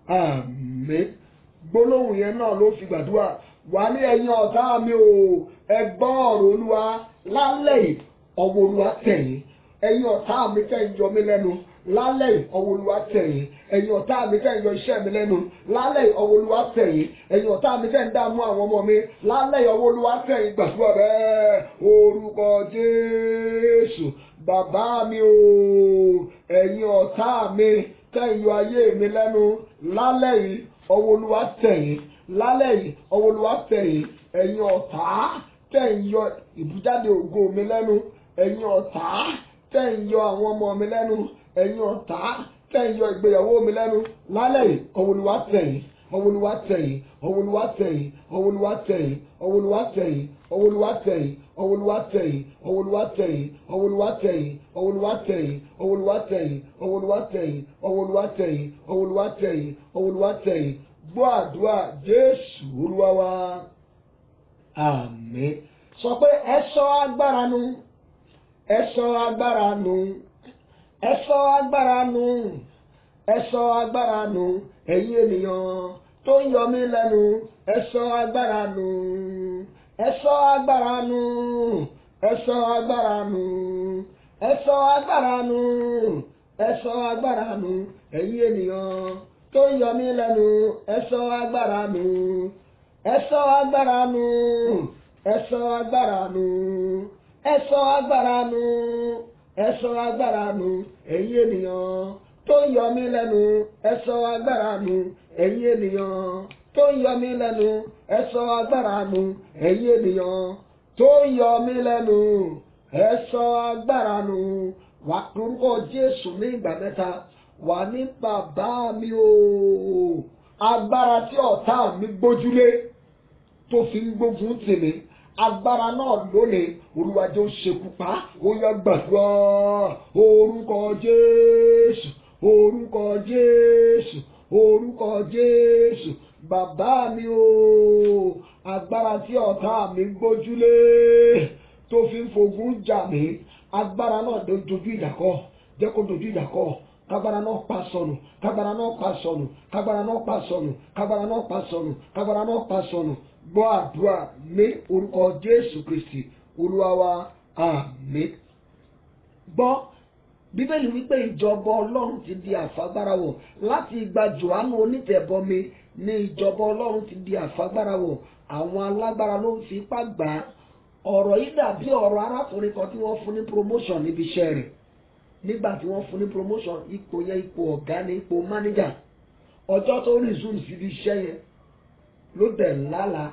àmín. Gbólóhùn yẹn náà ló fi gbàdúrà. Wà ní ẹ̀yin ọ̀tá mi o, ẹ gbọ́ ọ̀rọ̀ Olúwa lálẹ́ yìí. Ọwọ́ Olúwa tẹ̀ yín. Ẹ̀yin ọ̀tá mi tẹ̀ ń yọ mí lẹ́nu lálẹ́ yìí. Ọwọ́ Olúwa tẹ̀ yín. Ẹ̀yin ọ̀tá mi tẹ̀ ń yọ iṣẹ́ mi lẹ́nu lálẹ́ yìí. Ọwọ́ Olúwa tẹ̀ yín. Ẹ̀yin ọ̀tá mi tẹ̀ ń dààmú àwọn ọmọ mi lálẹ́ yìí. Ọwọ́ Olúwa tẹ̀ yín. Gbàdúrà bẹ́ẹ̀ orúkọ Jésù. Bàbá mi o, ẹ̀yin ọ̀tá mi tẹ̀ ń yọ ayé mi lẹ́nu lálẹ́ yìí. Ọwọ́ Olúwa tẹ̀ yín. Lálẹ́ yìí, ọwọ́ Olúwa tẹ̀ yín. Ẹ̀yin ọ̀tá tẹ̀ ń yọ ìbújáde ògo mi lẹ́nu. Ẹ̀yin ọ̀tá tẹ̀ ń yọ àwọn ọmọ mi lẹ́nu. Ẹ̀yin ọ̀tá tẹ̀ ń yọ ìgbéyàwó mi lẹ́nu lálẹ́ yìí. Ọwọ́ Olúwa tẹ̀ yín. Ọwọ́ Olúwa tẹ̀ yín. Ọwọ́ Olúwa tẹ̀ yín. Ọwọ́ Olúwa tẹ̀ yín. Ọwọ́ Olúwa tẹ̀ yín. Ọwọ́ Olúwa tẹ̀ yín. Ọwọ́ Olúwa tẹ̀ yín. Ọwọ́ Olúwa tẹ̀ yín. Ọwọ́ Olúwa tẹ̀ yín. Ọwọ́ Olúwa tẹ̀ yín. Ọwọ́ Olúwa tẹ̀ yín. Ọwọ́ Olúwa tẹ̀ yín. Ọwọ́ Olúwa tẹ̀ yín. Ọwọ́ Olúwa tẹ̀ yín. Ọwọ́ Olúwa tẹ̀ yín. Gbọ́ àdúrà Jésù Olúwa wa, àmín. Sọ pé ẹ sọ agbára nù, ẹ sọ agbára nù, ẹ sọ agbára nù, ẹ sọ agbára nù. Ẹ̀yin ènìyàn tó ń yọ mí lẹ́nu, ẹ sọ agbára nù, ẹ sọ agbára nù, ẹ sọ agbára nù, ẹ sọ agbára nù, ẹ sọ agbára nù. Ẹ̀yin ènìyàn tó ń yọ mí lẹ́nu, ẹ sọ agbára nù, ẹ sọ agbára nù, ẹ sọ agbára nù, ẹ sọ agbára nù, ẹ sọ agbára nù. Ẹ̀yin ènìyàn tó ń yọ mí lẹ́nu, ẹ sọ agbára nù. Ẹ̀yin ènìyàn tó ń yọ mí lẹ́nu, ẹ sọ agbára nù. Ẹ̀yin ènìyàn tó ń yọ mí lẹ́nu, ẹ sọ agbára nù. Wà lórúkọ Jésù ní ìgbà mẹ́ta. Wà ní bàbá mi o, agbára tí ọ̀tá mi gbójúlé tó fi ń gbógun tì mí, agbára náà lónìí Olúwa jẹ́ ó ṣekú pa. Ó yá gbàdúrà orúkọ Jésù, orúkọ Jésù, orúkọ Jésù. Bàbá mi o, agbára tí ọ̀tá mi gbójúlé tó fi ń fogun jà mí, agbára náà dojú ìjà kọ, jẹ́ kó dojú ìjà kọ. Kágbára náà pa sọnù, kágbára náà pa sọnù, kágbára náà pa sọnù, kágbára náà pa sọnù, kágbára náà pa sọnù. Gbọ́ àdúrà ní orúkọ Jésù Kristi Olúwa wa, àmín. Gbọ́ Bíbélì wípé ìjọba Ọlọ́run ti di àfagbárawọ̀. Láti ìgbà Jòhánù onítẹ̀bọmi ní ìjọba Ọlọ́run ti di àfagbárawọ̀. Àwọn alágbára ló ń fi ipá gbà á. Ọ̀rọ̀ yìí dàbí ọ̀rọ̀ arákùnrin kan tí wọ́n fún ní promotion níbi iṣẹ́ rẹ̀. Nígbà tí wọ́n fún ní promotion, ipò yẹn ipò ọ̀gá ní ipò manager. Ọjọ́ tó resume síbi iṣẹ́ yẹn ló dẹ̀ lálàá,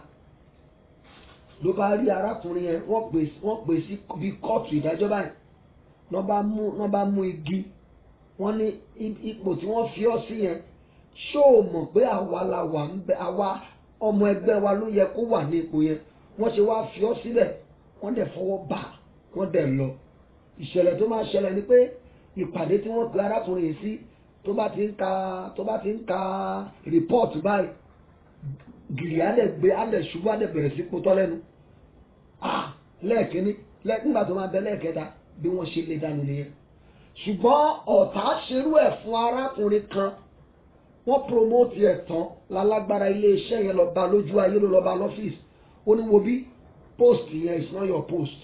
ló bá rí arákùnrin yẹn, wọ́n pè sí bí kóòtù ìdájọ́ báyìí. Wọ́n bá mú igi, wọ́n ní ipò tí wọ́n fi ọ́ sí yẹn, ṣó o mọ̀ pé àwa la wà ń bẹ, àwa ọmọ ẹgbẹ́ wa ló yẹ kó wà ní ipò yẹn. Wọ́n ṣe wá fi ọ́ sílẹ̀, wọ́n dẹ̀ fọwọ́ bà, wọ́n dẹ̀ lọ. Ìṣẹ̀lẹ̀ tó máa ṣẹlẹ̀ ni pé ìpàdé tí wọ́n pe arákùnrin yìí sí, tó bá ti ń ka rìpọ́ọ̀tù báyìí, gìrì adẹ̀ ṣubú adẹ̀ bẹ̀rẹ̀ sí potọ́ lẹ́nu. Lẹ́ẹ̀kíní, nígbà tó máa bẹ lẹ́ẹ̀kẹta, bí wọ́n ṣe lè dànù nìyẹn. Ṣùgbọ́n ọ̀tá ṣerú ẹ̀ fún arákùnrin kan, wọ́n promote ẹ̀ tán, lálágbára iléeṣẹ́ yẹn lọ bá lójú ayé, ló lọ bá lọ́fíìsì. Ó ní wo bí post yẹn is not your post.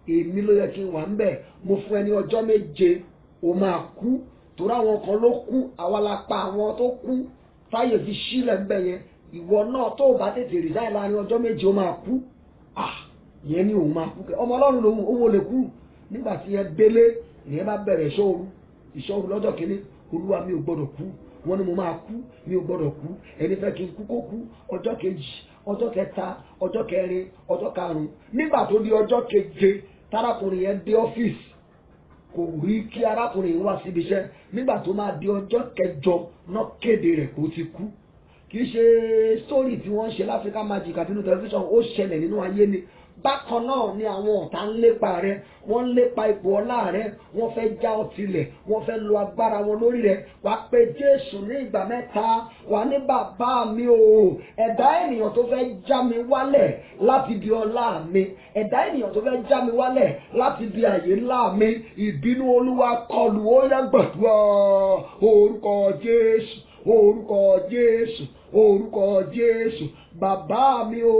Èmi ló yẹ kí n wà ń bẹ̀. Mo fún ẹ ní ọjọ́ 7, o máa kú. Torí àwọn kan ló kú, àwa la pa àwọn tó kú. Fáyè fi sílẹ̀ ń bẹ̀ yẹn. ìwọ náà tó o bá tètè resign láàrin ọjọ́ méje ó máa kú ìyẹn ni òun máa kú ọmọ ọlọ́run lòun owó lè kú nígbà tí yẹn délé ìyẹn bá bẹ̀rẹ̀ ìṣọ́ru lọ́jọ́ kìíní olúwa mi ò gbọ́dọ̀ kú wọ́n ní mo máa kú mi ò gbọ́dọ̀ kú ẹni fẹ́ kí n kú kó kú ọjọ́ kejì ọjọ́ kẹta ọjọ́ kẹrin ọjọ́ karùn-ún nígbà tó di ọjọ́ keje tárákùnrin yẹn dé ọ́fíìsì kò rí kí arákùnrin yẹn wá síbi iṣẹ́ nígbà tó máa di ọjọ́ kẹjọ náà kéde rẹ̀ kó ti kú kì í ṣe sítórì tí wọ́n ń ṣe l'Africa Magic àti nínú tẹlifíṣàn ó ṣẹlẹ̀ nínú ayé ni bákan náà ni àwọn ọ̀tá ń lépa rẹ wọ́n ń lépa ipò ọlá rẹ wọ́n fẹ́ já ọ tilẹ̀ wọ́n fẹ́ lo agbára wọn lórí rẹ wà á pe Jésù ní ìgbà mẹ́ta wà ní bàbá mi o ẹ̀dá ènìyàn tó fẹ́ já mi wálẹ̀ láti di ọlá mi ẹ̀dá ènìyàn tó fẹ́ já mi wálẹ̀ láti di àyè ńlá mi ìbínú Olúwa kọlù ó yá gbàdúrà orúkọ Jésù orúkọ Jésù orúkọ Jésù bàbá mi o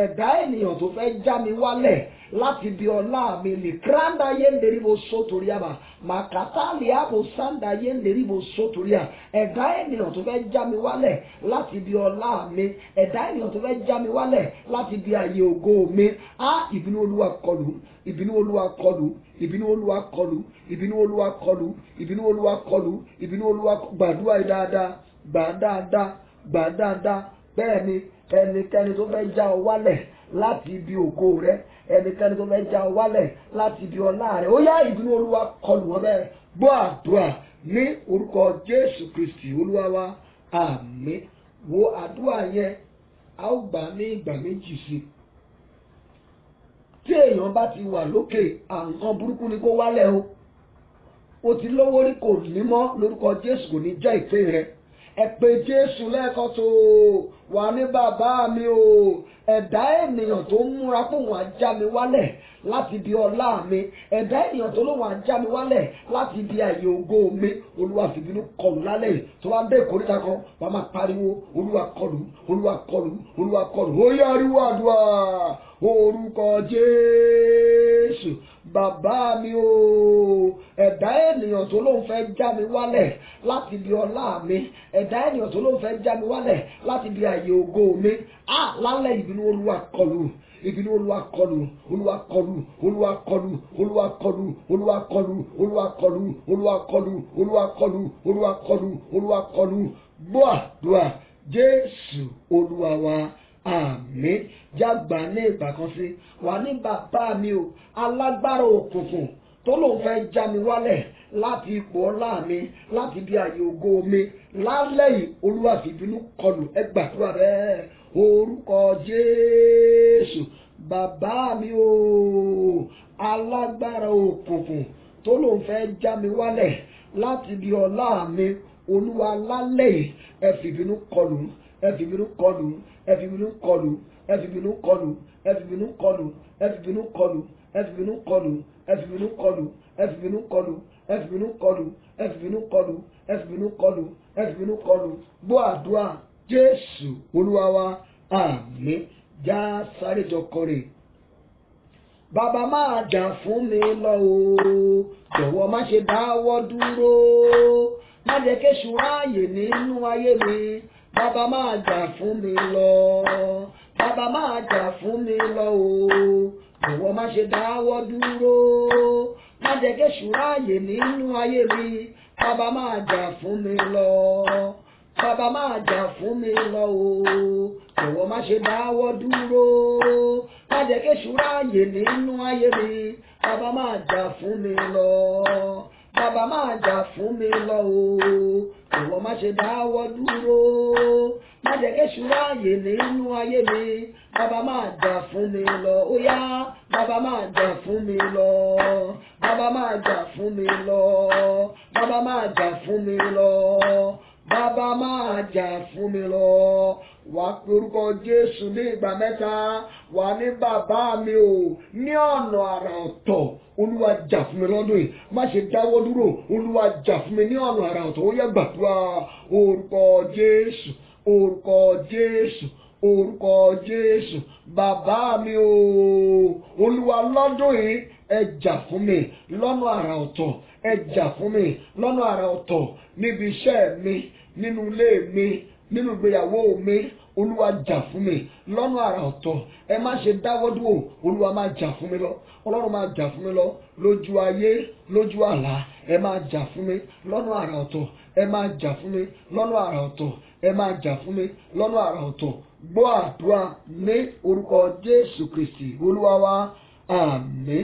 ẹ̀dá ènìyàn tó fẹ́ já mi wálẹ̀ láti di ọlá mi lè kranda yé nderibo sotoria ba màkàtà lè àbò sanda yé nderibo sotoria ẹ̀dá ènìyàn tó fẹ́ já mi wálẹ̀ láti di ọlá mi ẹ̀dá ènìyàn tó fẹ́ já mi wálẹ̀ láti di àyè ògo mi ìbínú Olúwa kọlù ìbínú Olúwa kọlù ìbínú Olúwa kọlù ìbínú Olúwa kọlù ìbínú Olúwa kọlù ìbínú Olúwa gbàdúrà dáadáa gbà dáadáa bẹ́ẹ̀ ni ẹnikẹ́ni tó fẹ́ já ọ wálẹ̀ láti ibi ògo rẹ ẹnikẹ́ni tó fẹ́ já ọ wálẹ̀ láti ibi ọlá rẹ ó yá ìbínú Olúwa kọlù wọn bẹ́ẹ̀ gbọ́ àdúrà ní orúkọ Jésù Kristi Olúwa wa àmín wo àdúrà yẹn a ó gbà ní ìgbà méjì sí tí èèyàn bá ti wà lókè nǹkan burúkú ni kó wálẹ̀ o ti lówó rí kò ní mọ́ lórúkọ Jésù kò ní jẹ́ ìpín rẹ ẹ pé Jésù lẹ́ẹ̀kan tó wà ní bàbá mi o ẹ̀dá ènìyàn tó ń múra pé òun á já mi wálẹ̀ láti di ọlá mi ẹ̀dá ènìyàn tó lóun á já mi wálẹ̀ láti di àyè ògo mi Olúwa fìbínú kọlù lálẹ́ yìí tó bá ń dé ìkórìtà kan wàá máa pariwo Olúwa kọlù Olúwa kọlù Olúwa kọlù ó yá ariwo àdúrà orúkọ Jésù bàbá mi o ẹ̀dá ènìyàn tó lóun fẹ́ já mi wálẹ̀ láti di ọlá mi ẹ̀dá ènìyàn tó lóun fẹ́ já mi wálẹ̀ láti di àyè ògo mi lálẹ́ ìbínú Olúwa kọlù ìbínú Olúwa kọlù Olúwa kọlù Olúwa kọlù Olúwa kọlù Olúwa kọlù Olúwa kọlù Olúwa kọlù Olúwa kọlù Olúwa kọlù Olúwa kọlù gbọ́ àdúrà Jésù Olúwa wa àmín jágbà ní ìgbà kan sí wà ní bàbá mi o alágbára òkùnkùn tó lóun fẹ́ já mi wálẹ̀ láti ipò ọlá mi láti bí àyè ògo mi lálẹ́ yìí Olúwa fìbínú kọlù ẹ gbàdúrà bẹ́ẹ̀ orúkọ Jésù bàbá mi o alágbára òkùnkùn tó lóun fẹ́ já mi wálẹ̀ láti bí ọlá mi Olúwa lálẹ́ yìí ẹ fìbínú kọlù ẹ fìbínú kọlù ẹ fìbínú kọlù ẹ fìbínú kọlù ẹ fìbínú kọlù ẹ fìbínú kọlù ẹ fìbínú kọlù ẹ fìbínú kọlù ẹ fìbínú kọlù ẹ fìbínú kọlù ẹ fìbínú kọlù ẹ fìbínú kọlù ẹ fìbínú kọlù gbọ́ àdúrà Jésù Olúwa wa àmín já sáré jọ kọrin. Bàbá máa jà fún mi lọ o jọ̀wọ́ má ṣe dáwọ́ dúró má jẹ́ kéṣù ráàyè nínú ayé mi bàbá máa jà fún mi lọ bàbá máa jà fún mi lọ o jọ̀wọ́ má ṣe dáwọ́ dúró má jẹ́ kéṣù ráàyè nínú ayé mi bàbá máa jà fún mi lọ bàbá máa jà fún mi lọ o jọ̀wọ́ má ṣe dáwọ́ dúró má jẹ́ kéṣù ráàyè nínú ayé mi bàbá máa jà fún mi lọ bàbá máa jà fún mi lọ o jọ̀wọ́ má ṣe dáwọ́ dúró má jẹ́ kéṣù ráàyè nínú ayé mi bàbá máa jà fún mi lọ ó yá bàbá máa jà fún mi lọ bàbá máa jà fún mi lọ bàbá máa jà fún mi lọ bàbá máa jà fún mi lọ wàá pe orúkọ Jésù ní ìgbà mẹ́ta wàá ní bàbá mi o ní ọ̀nà àrà ọ̀tọ̀ Olúwa jà fún mi lọ́dún yìí má ṣe dáwọ́ dúró Olúwa jà fún mi ní ọ̀nà àrà ọ̀tọ̀ ó yẹ gbàdúrà orúkọ Jésù orúkọ Jésù orúkọ Jésù bàbá mi o Olúwa lọ́dún yìí ẹ jà fún mi lọ́nà àrà ọ̀tọ̀ ẹ jà fún mi lọ́nà àrà ọ̀tọ̀ níbi iṣẹ́ mi nínú ilé mi nínú ìgbéyàwó mi, Olúwa jà fún mi lọ́nà àrà ọ̀tọ̀. Ẹ má ṣe dáwọ́ dúró, Olúwa máa jà fún mi lọ. Ọlọ́run máa jà fún mi lọ lójú ayé, lójú àlá. Ẹ máa jà fún mi lọ́nà àrà ọ̀tọ̀. Ẹ máa jà fún mi lọ́nà àrà ọ̀tọ̀. Ẹ máa jà fún mi lọ́nà àrà ọ̀tọ̀. Gbọ́ àdúrà ní orúkọ Jésù Kristi Olúwa wa. Àmín.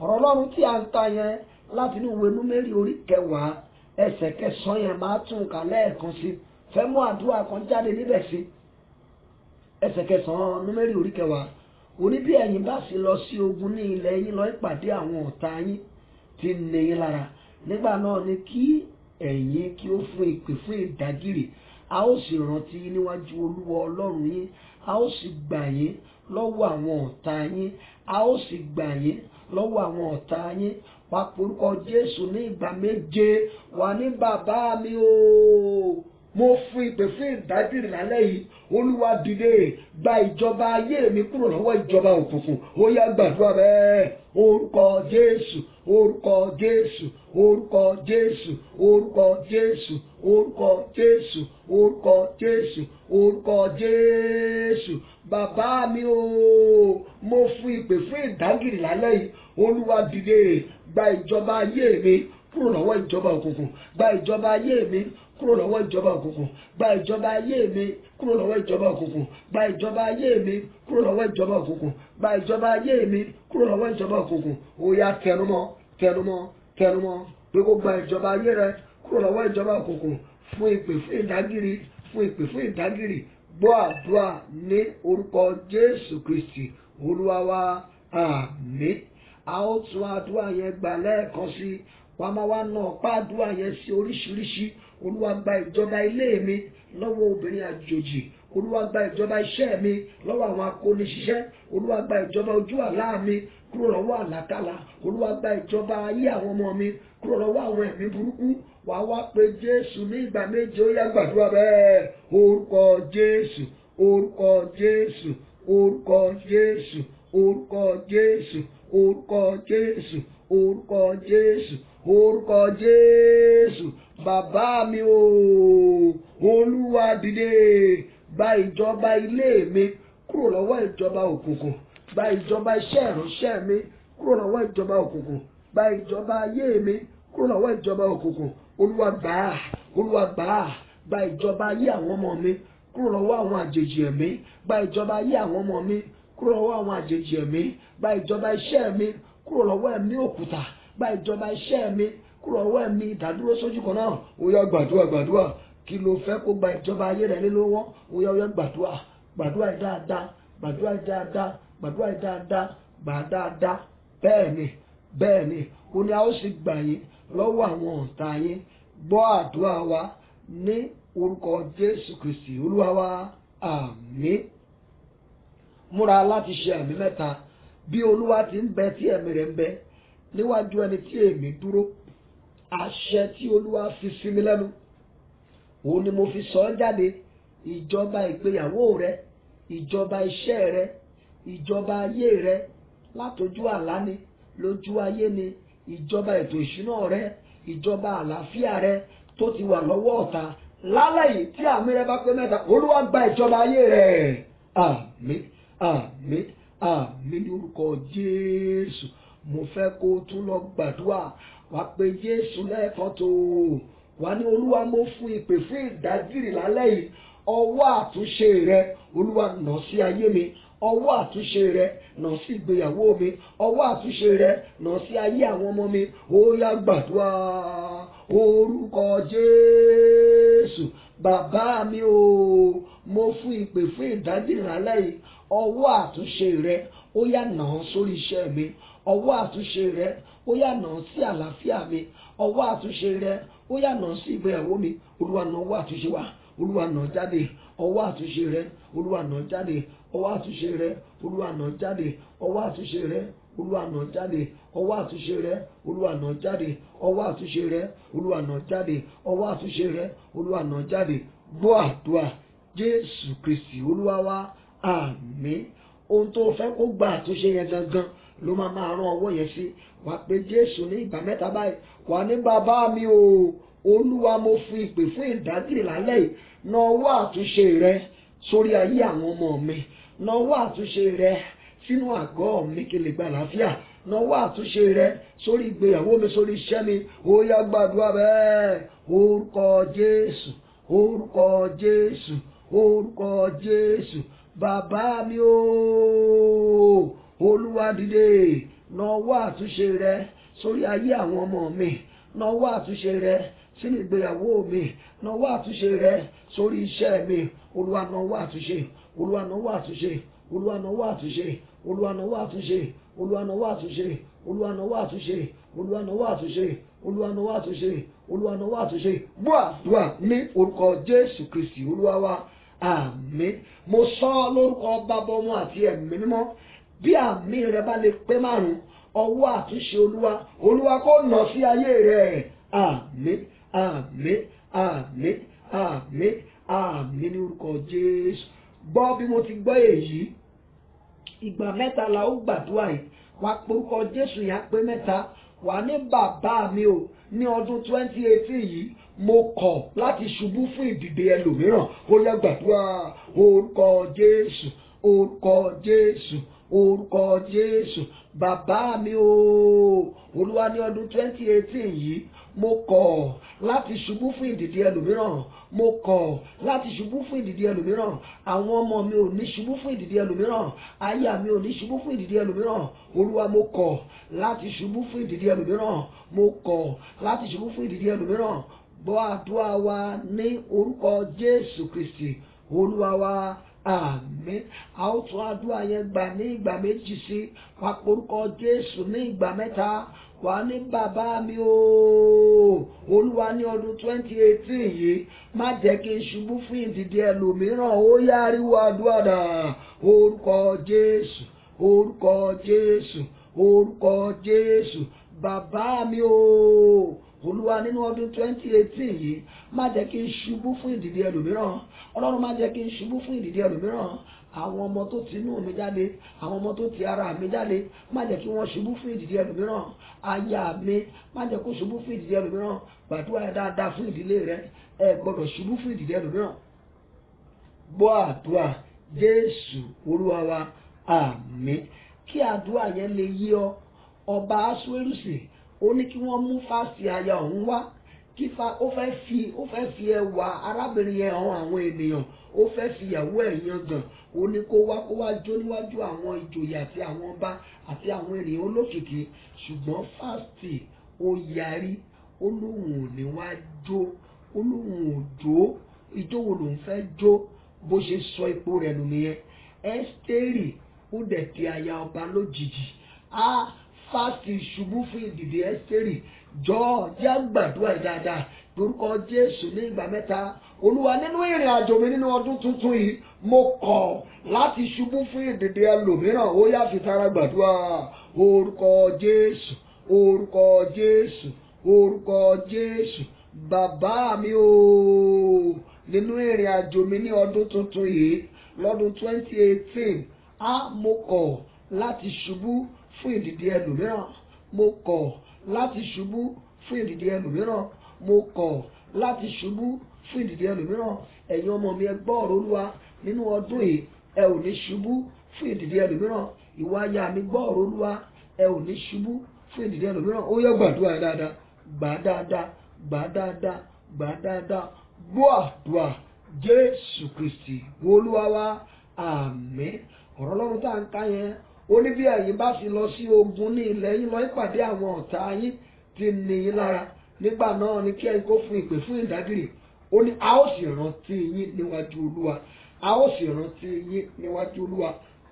Ọ̀rọ̀ Ọlọ́run tí a ń kà yẹn láti inú ìwé Númérì orí 10 ẹsẹ̀ 9 yẹn máa tún kà lẹ́ẹ̀kan sí. Fẹ́ mú àdúrà kan jáde níbẹ̀ sí. Ẹsẹ̀ 9 Númérì orí 10. Ó ní bí ẹ̀yin bá sì lọ sí ogun ní ilẹ̀ yín lọ ìpàdé àwọn ọ̀tá yín tí ń ní yín lára, nígbà náà ni kí ẹ̀yin kí ó fún ìpè fún ìdágìrì. A ó sì rántí níwájú Olúwa Ọlọ́run yín. A ó sì gbà yín lọ́wọ́ àwọn ọ̀tá yín. A ó sì gbà yín lọ́wọ́ àwọn ọ̀tá yín. Wá porúkọ Jésù ní ìgbà 7. Wà ní bàbá mi o, mo fún ìpè fún ìdágìrì lálẹ́ yìí. Olúwa dìde, gba ìjọba ayé mi kúrò lọ́wọ́ ìjọba òkùnkùn. Ó yá gbàdúrà bẹ́ẹ̀. Orúkọ Jésù, orúkọ Jésù, orúkọ Jésù, orúkọ Jésù, orúkọ Jésù, orúkọ Jésù, orúkọ Jésù. Bàbá mi o, mo fún ìpè fún ìdágìrì lálẹ́ yìí. Olúwa dìde, gba ìjọba ayé mi kúrò lọ́wọ́ ìjọba òkùnkùn. Gba ìjọba ayé mi kúrò lọ́wọ́ ìjọba òkùnkùn. Gba ìjọba ayé mi kúrò lọ́wọ́ ìjọba òkùnkùn. Gba ìjọba ayé mi kúrò lọ́wọ́ ìjọba òkùnkùn. Gba ìjọba ayé mi kúrò lọ́wọ́ ìjọba òkùnkùn. Ó yá tẹnumọ́, tẹnumọ́, tẹnumọ́ pé kó gba ìjọba ayé rẹ kúrò lọ́wọ́ ìjọba òkùnkùn. Fún ìpè fún ìdágìrì, fún ìpè fún ìdágìrì. Gbọ́ àdúrà ní orúkọ Jésù Kristi Olúwa wa. Àmín. A ó tún àdúrà yẹn gbà lẹ́ẹ̀kan sí. Wàá máa wá náà pa àdúrà yẹn sí oríṣiríṣi. Olúwa gba ìjọba ilé mi lọ́wọ́ obìnrin àjòjì. Olúwa gba ìjọba iṣẹ́ mi lọ́wọ́ àwọn akóniṣiṣẹ́. Olúwa gba ìjọba ojú àlá mi kúrò lọ́wọ́ àlákàlà. Olúwa gba ìjọba ayé àwọn ọmọ mi kúrò lọ́wọ́ àwọn ẹ̀mí burúkú. Wà á wá pe Jésù ní ìgbà 7. Ó yá gbàdúrà bẹ́ẹ̀. Orúkọ Jésù, orúkọ Jésù, orúkọ Jésù, orúkọ Jésù, orúkọ Jésù, orúkọ Jésù, orúkọ Jésù. Bàbá mi o, Olúwa dìde, gba ìjọba ilé mi kúrò lọ́wọ́ ìjọba òkùnkùn. Gba ìjọba iṣẹ́ ìránṣẹ́ mi kúrò lọ́wọ́ ìjọba òkùnkùn. Gba ìjọba ayé mi kúrò lọ́wọ́ ìjọba òkùnkùn. Olúwa gbà á, Olúwa gbà á. Gba ìjọba ayé àwọn ọmọ mi kúrò lọ́wọ́ àwọn àjèjì ẹ̀mí. Gba ìjọba ayé àwọn ọmọ mi kúrò lọ́wọ́ àwọn àjèjì ẹ̀mí. Gba ìjọba iṣẹ́ mi kúrò lọ́wọ́ ẹ̀mí òkúta. Gba ìjọba iṣẹ́ mi kúrò lọ́wọ́ ẹ̀mí ìdádúró sójú kan náà. Ó yá gbàdúrà, gbàdúrà. Kí ló fẹ́ kó gba ìjọba ayé rẹ̀ lé lọ́wọ́? Ó yá gbàdúrà, gbàdúrà dáadáa, gbàdúrà dáadáa, gbàdúrà dáadáa, gbà dáadáa. Bẹ́ẹ̀ni, bẹ́ẹ̀ni, ó ní a ó sì gbà yín lọ́wọ́ àwọn ọ̀tá yín. Gbọ́ àdúrà wa ní orúkọ Jésù Kristi Olúwa wa. Àmín. Múra láti ṣe àmì 3. Bí Olúwa ti ń bẹ tí ẹ̀mí rẹ̀ ń bẹ níwájú ẹni tí èmi dúró, àṣẹ tí Olúwa fi sí mi lẹ́nu, òun ni mo fi sọ jáde. Ìjọba ìgbéyàwó rẹ, ìjọba iṣẹ́ rẹ, ìjọba ayé rẹ, látojú àlá ni, lójú ayé ni, ìjọba ètò ìṣúná rẹ, ìjọba àlàáfíà rẹ tó ti wà lọ́wọ́ ọ̀tá. Lálẹ́ yìí tí àmì rẹ bá pé 3, Olúwa gba ìjọba ayé rẹ. Àmín, àmín, àmín ní orúkọ Jésù. Mo fẹ́ kó tún lọ gbàdúrà. Wá pé Jésù lẹ́ẹ̀kan tó. Wá ní Olúwa, mo fún ìpè fún ìdágìrì lálẹ́ yìí. Ọwọ́ àtúnṣe rẹ, Olúwa nà sí ayé mi. Ọwọ́ àtúnṣe rẹ nà sí ìgbéyàwó mi. Ọwọ́ àtúnṣe rẹ nà sí ayé àwọn ọmọ mi. Ó yá gbàdúrà. Orúkọ Jésù. Bàbá mi o, mo fún ìpè fún ìdágìrì lálẹ́ yìí. Ọwọ́ àtúnṣe rẹ ó yá nà sórí iṣẹ́ mi. Ọwọ́ àtúnṣe rẹ ó yá nà sí àlàáfíà mi. Ọwọ́ àtúnṣe rẹ ó yá nà sí ìgbéyàwó mi. Olúwa nà ọwọ́ àtúnṣe wá. Olúwa nà jáde. Ọwọ́ àtúnṣe rẹ, Olúwa nà jáde. Ọwọ́ àtúnṣe rẹ, Olúwa nà jáde. Ọwọ́ àtúnṣe rẹ, Olúwa nà jáde. Ọwọ́ àtúnṣe rẹ, Olúwa nà jáde. Ọwọ́ àtúnṣe rẹ, Olúwa nà jáde. Ọwọ́ àtúnṣe rẹ, Olúwa nà jáde. Gbọ́ àdúrà Jésù Kristi Olúwa wa. Àmín. Ohun tó fẹ́ kó gba àtúnṣe yẹn gangan ló máa rán ọwọ́ yẹn sí. Wá pé Jésù ní ìgbà 3 báyìí. Wá ní bàbá mi o, Olúwa mo fi ìpè fún ìdágìrì lálẹ́ yìí, nawọ́ àtúnṣe rẹ sórí ayé àwọn ọmọ mi, nawọ́ àtúnṣe rẹ sínú àgọ́ mi kí n lè gba àlàáfíà, nawọ́ àtúnṣe rẹ sórí ìgbéyàwó mi, sórí iṣẹ́ mi. Ó yá gbàdúrà bẹ́ẹ̀. Orúkọ Jésù, orúkọ Jésù, orúkọ Jésù. Bàbá mi o, Olúwa dìde, nawọ́ àtúnṣe rẹ sórí ayé àwọn ọmọ mi, nawọ́ àtúnṣe rẹ sínú ìgbéyàwó mi, nawọ́ àtúnṣe rẹ sórí iṣẹ́ mi. Olúwa nawọ́ àtúnṣe, Olúwa nawọ́ àtúnṣe, Olúwa nawọ́ àtúnṣe, Olúwa nawọ́ àtúnṣe, Olúwa nawọ́ àtúnṣe, Olúwa nawọ́ àtúnṣe, Olúwa nawọ́ àtúnṣe, Olúwa nawọ́ àtúnṣe, Olúwa nawọ́ àtúnṣe. Gbàdúrà ní orúkọ Jésù Kristi Olúwa wa. Àmín. Mo sọ lórúkọ Baba, Ọmọ àti Ẹ̀mí Mímọ́, bí àmì rẹ bá lè pé 5, ọwọ́ àtúnṣe Olúwa kó nà sí ayé rẹ. Àmín, àmín, àmín, àmín, àmín ní orúkọ Jésù. Gbọ́ bí mo ti gbọ́ èyí, ìgbà 3 la ó gbàdúrà yìí. Wá porúkọ Jésù yẹn pé 3. Wà ní bàbá mi o, ní ọdún 2018 yìí mo kọ̀ láti ṣubú fún ìdìde ẹlòmíràn. Ó yá gbàdúrà. Orúkọ Jésù, orúkọ Jésù, orúkọ Jésù. Bàbá mi o, Olúwa ní ọdún 2018 yìí mo kọ̀ láti ṣubú fún ìdìde ẹlòmíràn. Mo kọ̀ láti ṣubú fún ìdìde ẹlòmíràn. Àwọn ọmọ mi ò ní ṣubú fún ìdìde ẹlòmíràn. Aya mi ò ní ṣubú fún ìdìde ẹlòmíràn. Olúwa mo kọ̀ láti ṣubú fún ìdìde ẹlòmíràn. Mo kọ̀ láti ṣubú fún ìdìde ẹlòmíràn. Gbọ́ àdúrà wa ní orúkọ Jésù Kristi Olúwa wa. Àmín. A ó tún àdúrà yẹn gbà ní ìgbà 2 sí. Wá porúkọ Jésù ní ìgbà 3. Wà ní bàbá mi o, Olúwa ní ọdún 2018 yìí má jẹ́ kí n ṣubú fún ìdìde ẹlòmíràn. Ó yá ariwo àdúrà dà. Orúkọ Jésù, orúkọ Jésù, orúkọ Jésù. Bàbá mi o, Olúwa nínú ọdún 2018 yìí má jẹ́ kí n ṣubú fún ìdìde ẹlòmíràn. Ọlọ́run má jẹ́ kí n ṣubú fún ìdìde ẹlòmíràn. Àwọn ọmọ tó ti inú mi jáde, àwọn ọmọ tó ti ara mi jáde, má jẹ́ kí wọ́n ṣubú fún ìdìde ẹlòmíràn. Aya mi má jẹ́ kó ṣubú fún ìdìde ẹlòmíràn. Gbàdúrà dáadáa fún ìdílé rẹ. Ẹ gbọ́dọ̀ ṣubú fún ìdìde ẹlòmíràn. Gbọ́ àdúrà Jésù Olúwa wa. Àmín. Kí àdúrà yẹn lè yé ọ, ọba Asuerusi ó ní kí wọ́n mú Fásitì aya òun wá. Ó fẹ́ fi ẹwà arábìnrin yẹn hàn àwọn ènìyàn. Ó fẹ́ fi ìyàwó ẹ̀ yangàn. Ó ní kó wá jó níwájú àwọn ìjòyè àti àwọn ọba àti àwọn ènìyàn olókìkí. Ṣùgbọ́n Fásitì ó yarí. Ó lóun ò ní wá jó. Ó lóun ò jó. Ijó wo lòun fẹ́ jó? Bó ṣe sọ ipò rẹ̀ nù nìyẹn. Ẹ́sítérì ó dẹ̀ di aya ọba lójijì. Fásitì ṣubú fún ìdìde Ẹ́sítérì. Jọ̀ọ́ jẹ́ gbàdúrà dáadáa lórúkọ Jésù ní ìgbà 3. Olúwa nínú ìrìn àjò mi nínú ọdún tuntun yìí mo kọ̀ láti ṣubú fún ìdìde ẹlòmíràn. Ó yá fi tara gbàdúrà. Orúkọ Jésù, orúkọ Jésù, orúkọ Jésù. Bàbá mi o, nínú ìrìn àjò mi ní ọdún tuntun yìí lọ́dún 2018 mo kọ̀ láti ṣubú fún ìdìde ẹlòmíràn. Mo kọ̀ láti ṣubú fún ìdìde ẹlòmíràn. Mo kọ̀ láti ṣubú fún ìdìde ẹlòmíràn. Ẹ̀yin ọmọ mi ẹ gbọ́ ọ̀rọ̀ Olúwa nínú ọdún yìí. Ẹ ò ní ṣubú fún ìdìde ẹlòmíràn. Ìwọ aya mi gbọ́ ọ̀rọ̀ Olúwa. Ẹ ò ní ṣubú fún ìdìde ẹlòmíràn. Ó yẹ gbàdúrà dáadáa. Gbà dáadáa. Gbà dáadáa. Gbà dáadáa. Gbọ́ àdúrà Jésù Kristi Olúwa wa. Àmín. Ọ̀rọ̀ Ọlọ́run tá à ń ká yẹn. Ó ní bí ẹ̀yin bá fi lọ sí ogun ní ilẹ̀ yín lọ ìpàdé àwọn ọ̀tá yín tí ní yín lára. Nígbà náà ni kí ẹ̀yin kó fún ìpè fún ìdágìrì. Ó ní a ó sì rántí yín níwájú Olúwa. A ó sì rántí yín níwájú Olúwa.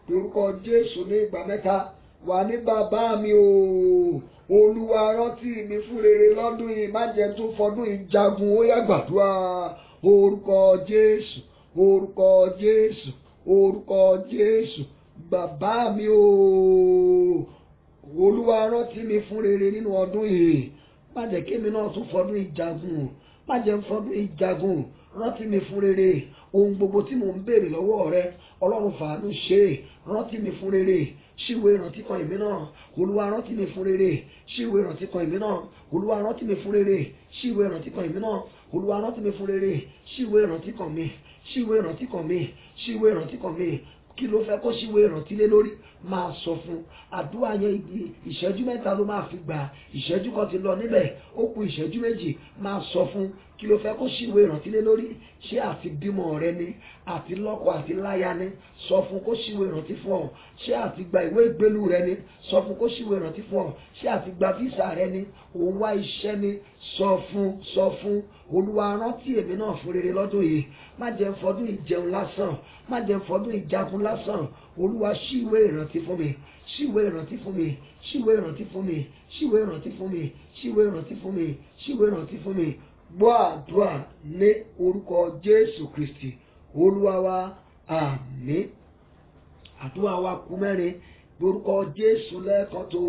Orúkọ Jésù ní ìgbà 3. Wà ní bàbá mi o, Olúwa rántí mi fún rere lọ́dún yìí. Má jẹ́ tún fọdún ìjagun. Ó yá gbàdúrà. Orúkọ Jésù, orúkọ Jésù, orúkọ Jésù. Bàbá mi o, Olúwa rántí mi fún rere nínú ọdún yìí. Má jẹ́ kí èmi náà tún fọdún ìjagun. má jẹ́ n fọdún ìjagun, rántí mi fún rere. Ohun gbogbo tí mò ń béèrè lọ́wọ́ rẹ, Ọlọ́run fàánú ṣe, rántí mi fún rere. Ṣíwé ìrántí kan èmi náà, Olúwa rántí mi fún rere. Ṣíwé ìrántí kan èmi náà, Olúwa rántí mi fún rere. Ṣíwé ìrántí kan èmi náà, Olúwa rántí mi fún rere. Ṣíwé ìrántí kan mi, ṣíwé ìrántí kan mi, ṣíwé ìrántí kan mi. Kí ló fẹ́ kó ṣíwé ìrántí lé lórí? Máa sọ fún. Àdúrà yẹn ìṣẹ́jú mẹ́ta ló máa fi gbà. Ìṣẹ́jú kan ti lọ níbẹ̀, ó kù ìṣẹ́jú méjì. Máa sọ fún. Kí ló fẹ́ kó ṣíwé ìrántí lé lórí? Ṣé àti bímọ rẹ ni? Àti lọ́kọ àti láya ni? Sọ fún kó ṣíwé ìrántí fún ọ. Ṣé àti gba ìwé ìgbélú rẹ ni? Sọ fún kó ṣíwé ìrántí fún ọ. Ṣé àti gba físà rẹ ni? Òun wá iṣẹ́ ni? Sọ fún, sọ fún. Olúwa rántí èmi náà fún rere lọ́dún yìí. Má jẹ́ n fọdún ìjẹun lásán. Má jẹ́ n fọdún ìjagun lásán. Olúwa ṣíwé ìrántí fún mi. Ṣíwé ìrántí fún mi. Ṣíwé ìrántí fún mi. Ṣíwé ìrántí fún mi. Ṣíwé ìrántí fún mi. Ṣíwé ìrántí fún mi. Gbọ́ àdúrà ní orúkọ Jésù Kristi Olúwa wa. Àmín. Àdúrà wa kù mẹ́rin. Lórúkọ Jésù lẹ́ẹ̀kan tó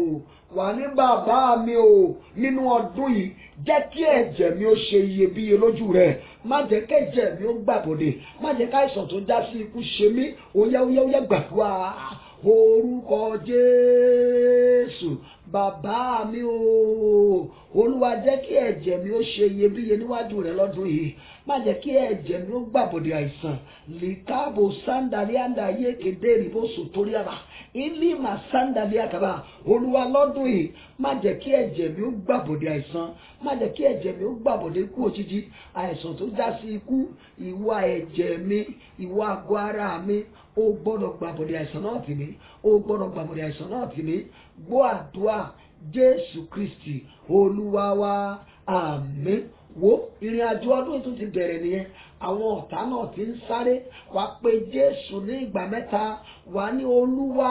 wà ní bàbá mi o, nínú ọdún yìí jẹ́ kí ẹ̀jẹ̀ mi ó ṣe iyebíye lójú rẹ̀. Má jẹ́ kí ẹ̀jẹ̀ mi ó gbàbọ̀dè. Má jẹ́ káìsàn tó já sí ikú ṣe mí. Óyá óyá óyá gbàdúrà. Orúkọ Jésù bàbá mi o, Olúwa jẹ́ kí ẹ̀jẹ̀ mi ó ṣe iyebíye níwájú rẹ̀ lọ́dún yìí. Má jẹ́ kí ẹ̀jẹ̀ mi ó gbàbọ̀dè àìsàn. Likabo sandalianda yekede riboso toriaba. Ilima sandaliakaba. Olúwa lọ́dún yìí má jẹ́ kí ẹ̀jẹ̀ mi ó gbàbọ̀dè àìsàn. Má jẹ́ kí ẹ̀jẹ̀ mi ó gbàbọ̀dè ikú òjijì. Àìsàn tó já sí ikú. Ìwà ẹ̀jẹ̀ mi, ìwà àgọ́ ara mi, ó gbọ́dọ̀ gbàbọ̀dè àìsàn náà tì mí. Ó gbọ́dọ̀ gbàbọ̀dè àìsàn náà tì mí. Gbọ́ àdúrà Jésù Kristi Olúwa wa. Àmín. Wo ìrìn àjò ọdún yìí tún ti bẹ̀rẹ̀ nìyẹn. Àwọn ọ̀tá náà ti ń sáré. Wá pé Jésù ní ìgbà mẹ́ta. Wá ní Olúwa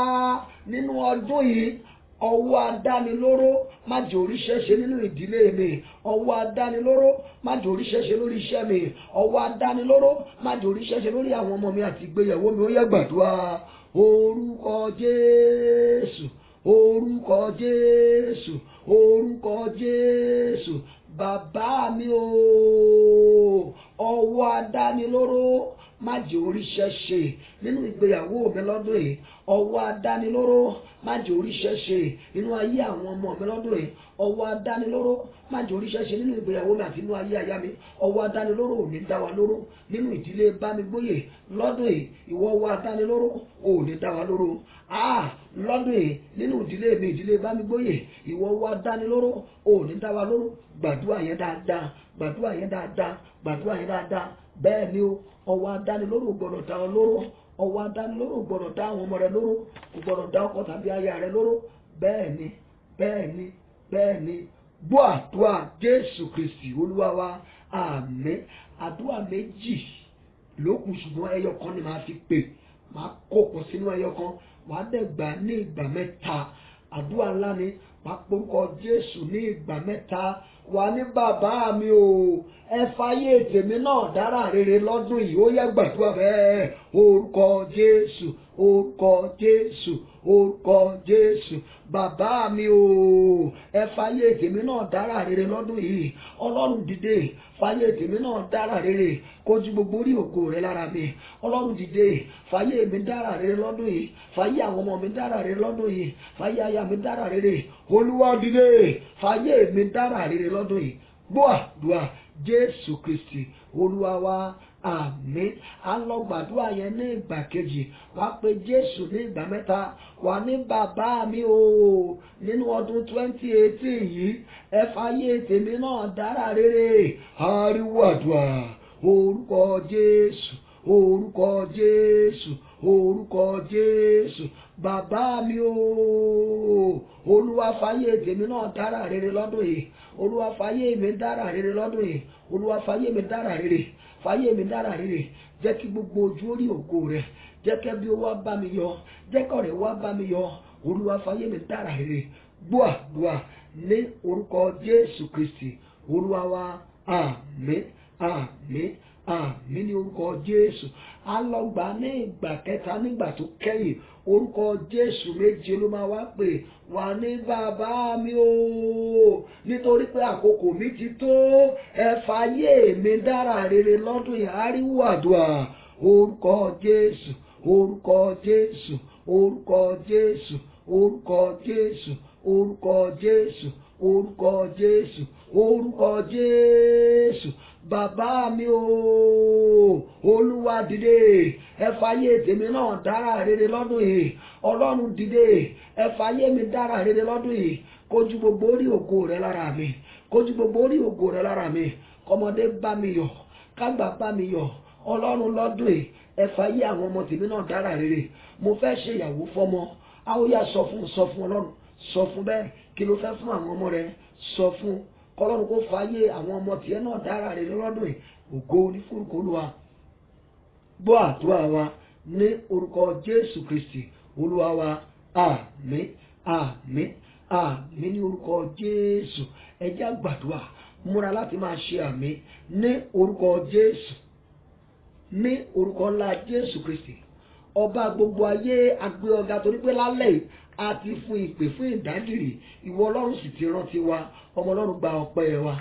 nínú ọdún yìí. Ọwọ́ adánilóró má jẹ́ oríṣẹ́ ṣe nínú ìdílé mi. Ọwọ́ adánilóró má jẹ́ oríṣẹ́ ṣe lórí iṣẹ́ mi. Ọwọ́ adánilóró má jẹ́ oríṣẹ́ ṣe lórí àwọn ọmọ mi àti ìgbéyàwó mi. Ó yẹ gbàdúrà. Orúkọ Jésù, orúkọ Jésù, orúkọ Jésù. Bàbá mi o, ọwọ́ adánilóró má jẹ́ oríṣẹ́ ṣe nínú ìgbéyàwó mi lọ́dún yìí. Ọwọ́ adánilóró má jẹ́ oríṣẹ́ ṣe nínú ayé àwọn ọmọ mi lọ́dún yìí. Ọwọ́ adánilóró má jẹ́ oríṣẹ́ ṣe nínú ìgbéyàwó mi àti nínú ayé aya mi. Ọwọ́ adánilóró ò ní dá wa lóró nínú ìdílé Bámigbóyè lọ́dún yìí. Ìwọ ọwọ́ adánilóró ò ní dá wa lóró. Lọ́dún yìí nínú ìdílé mi, ìdílé Bámigbóyè, ìwọ ọwọ́ adánilóró ò ní dá wa lóró. Gbàdúrà yẹn dáadáa, gbàdúrà yẹn dáadáa, gbàdúrà yẹn dáadáa. Bẹ́ẹ̀ ni o, ọwọ́ adánilóró gbọ́dọ̀ dá ọ lóró. Ọwọ́ adánilóró gbọ́dọ̀ dá àwọn ọmọ rẹ lóró. Kò gbọ́dọ̀ dá ọkọ tàbí aya rẹ lóró. Bẹ́ẹ̀ ni, bẹ́ẹ̀ ni, bẹ́ẹ̀ ni. Gbọ́ àdúrà Jésù Kristi Olúwa wa. Àmín. Àdúrà méjì ló kù ṣùgbọ́n ẹyọ kan ni màá fi pè. Màá kó pọ̀ sínú ẹyọ kan. Wàá dẹ̀ gbà ní ìgbà mẹ́ta. Àdúrà ńlá ni. Màá porúkọ Jésù ní ìgbà mẹ́ta. Wà ní bàbá mi o, ẹ fàyè tèmi náà dára rere lọ́dún yìí. Ó yẹ gbàdúrà bẹ́ẹ̀. Orúkọ Jésù, orúkọ Jésù, orúkọ Jésù. Bàbá mi o, ẹ fàyè tèmi náà dára rere lọ́dún yìí. Ọlọ́run dìde, fàyè tèmi náà dára rere. Kójú gbogbo orí ògo rẹ lára mi. Ọlọ́run dìde, fàyè mi dára rere lọ́dún yìí. Fàyè àwọn ọmọ mi dára rere lọ́dún yìí. Fàyè aya mi dára rere. Olúwa dìde, fàyè mi dára rere lọ́dún yìí. Gbọ́ àdúrà Jésù Kristi Olúwa wa. Àmín. A lọ gbàdúrà yẹn ní ìgbà kejì. Wá pé Jésù ní ìgbà mẹ́ta. Wà ní bàbá mi o, nínú ọdún 2018 yìí, ẹ fàyè tèmi náà dára rere. Ariwo àdúrà. Orúkọ Jésù, orúkọ Jésù, orúkọ Jésù. Bàbá mi o, Olúwa fàyè tèmi náà dára rere lọ́dún yìí. Olúwa fàyè mi dára rere lọ́dún yìí. Olúwa fàyè mi dára rere. Fàyè mi dára rere. Jẹ́ kí gbogbo ojú orí ògo rẹ̀. Jẹ́ kí ẹbí wá bá mi yọ. Jẹ́ kí ọ̀rẹ́ wá bá mi yọ. Olúwa fàyè mi dára rere. Gbọ́ àdúrà ní orúkọ Jésù Kristi Olúwa wa. Àmín, àmín, àmín ní orúkọ Jésù. A lọ gbà ní ìgbà kẹta nígbà tó kẹ́yìn, orúkọ Jésù méje ló máa wá pè wá ní bàbá mi o, nítorí pé àkókò mi ti tó, ẹ fàyè mi dára rere lọ́dún yìí. Ariwo àdúrà, orúkọ Jésù, orúkọ Jésù, orúkọ Jésù, orúkọ Jésù, orúkọ Jésù, orúkọ Jésù, orúkọ Jésù. Bàbá mi o, Olúwa dìde, ẹ fàyè tèmi náà dára rere lọ́dún yìí. Ọlọ́run dìde, ẹ fàyè mi dára rere lọ́dún yìí. Kójú gbogbo orí ògo rẹ lára mi, kójú gbogbo orí ògo rẹ lára mi. Kọ́mọdé bá mi yọ̀, kágbà bá mi yọ̀. Ọlọ́run lọ́dún yìí, ẹ fàyè àwọn ọmọ tèmi náà dára rere. Mo fẹ́ ṣe ìyàwó fọ́mọ. Àwòyá sọ fún Ọlọ́run, sọ fún bẹ́ẹ̀. Kí ló fẹ́ fún àwọn ọmọ rẹ? Sọ fún Ọlọ́run kó fàyè àwọn ọmọ tiẹ̀ náà dára rere lọ́dún yìí. Ògo ní fúrúkọ Olúwa. Gbọ́ àdúrà wa ní orúkọ Jésù Kristi Olúwa wa. Àmín, àmín, àmín ní orúkọ Jésù. Ẹ jẹ́ á gbàdúrà, múra láti máa ṣe àmín ní orúkọ Jésù, ní orúkọ ńlá Jésù Kristi. Ọba gbogbo ayé, a gbé ọ̀gá torí pé lálẹ́ yìí a ti fún ìpè fún ìdágìrì. Ìwọ Ọlọ́run sì ti rántí wa. Ọmọ Ọlọ́run gba ọpẹ́ wa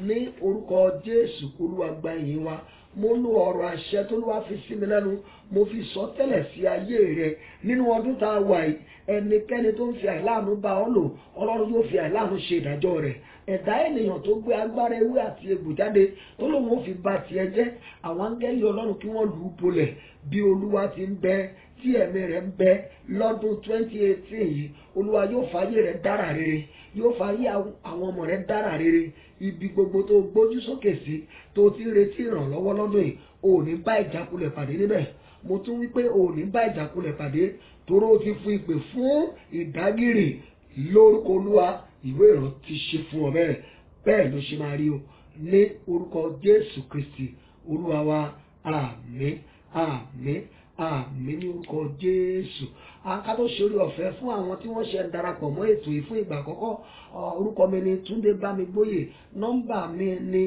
ní orúkọ Jésù. Olúwa gba ìyìn wa. Mo lo ọ̀rọ̀ àṣẹ tó ló wá fi sí mi lẹ́nu, mo fi sọ tẹ́lẹ̀ sí ayé rẹ nínú ọdún tá a wà yìí. Ẹnikẹ́ni tó ń fi àìláàánú bá ọ lò, Ọlọ́run yóò fi àìláàánú ṣe ìdájọ́ rẹ̀. Ẹ̀dá ènìyàn tó gbé agbára ewé àti egbò jáde tó lóun ó fi ba tiẹ̀ jẹ́, àwọn áńgẹ́lì Ọlọ́run kí wọ́n lù ú bolẹ̀ bí Olúwa ti ń bẹ tí ẹ̀mí rẹ̀ ń bẹ lọ́dún 2018 yìí. Olúwa yóò fàyè rẹ̀ dára rere, yóò fàyè àwọn ọmọ rẹ̀ dára rere. Ibi gbogbo tó gbójú sókè sí tó ti retí ìrànlọ́wọ́ lọ́dún yìí, ò ní bá ìjákulẹ̀ pàdé níbẹ̀. Mo tún wí pé ò ní bá ìjákulẹ̀ pàdé, toró ti fún ìpè fún ìdágìrì lórúkọ Olúwa. Ìwé ìran ti ṣe fún ọ bẹ́ẹ̀, bẹ́ẹ̀ ló ṣe máa rí o ní orúkọ Jésù Kristi Olúwa wa. Àmín, àmín, àmín ní orúkọ Jésù. Ká tó ṣe orí ọ̀fẹ́ fún àwọn tí wọ́n ṣe darapọ̀ mọ́ ètò yìí fún ìgbà àkọ́kọ́. Orúkọ mi ni Túndé Bámigbóyè. Nọ́mbà mi ni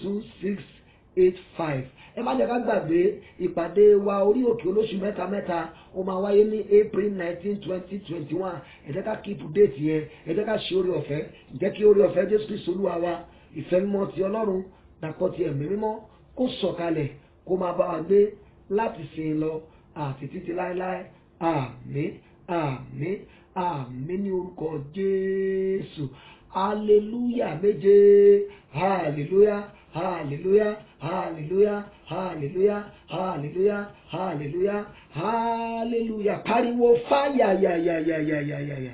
08023812685. Ẹ má jẹ́ ká gbàgbé ìpàdé wa orí òkè olóṣù mẹ́ta ó máa wáyé ní April 19, 2021. Ẹ jẹ́ ká kíìpù déètì yẹn, ẹ jẹ́ ká ṣe orí ọ̀fẹ́. Jẹ́ kí orí ọ̀fẹ́ Jésù Kristi Olúwa wa, ìfẹ́ mímọ́ ti Ọlọ́run, dàpọ̀ ti ẹ̀mí mímọ́ kó sọ̀kalẹ̀ kó máa bá wa gbé láti sìn lọ àti títí láéláé. Àmín, àmín, àmín ní orúkọ Jésù. Hallelujah méje. Hallelujah, hallelujah, hallelujah, hallelujah, hallelujah, hallelujah, hallelujah. Pariwo fáyà yà yà yà yà yà yà.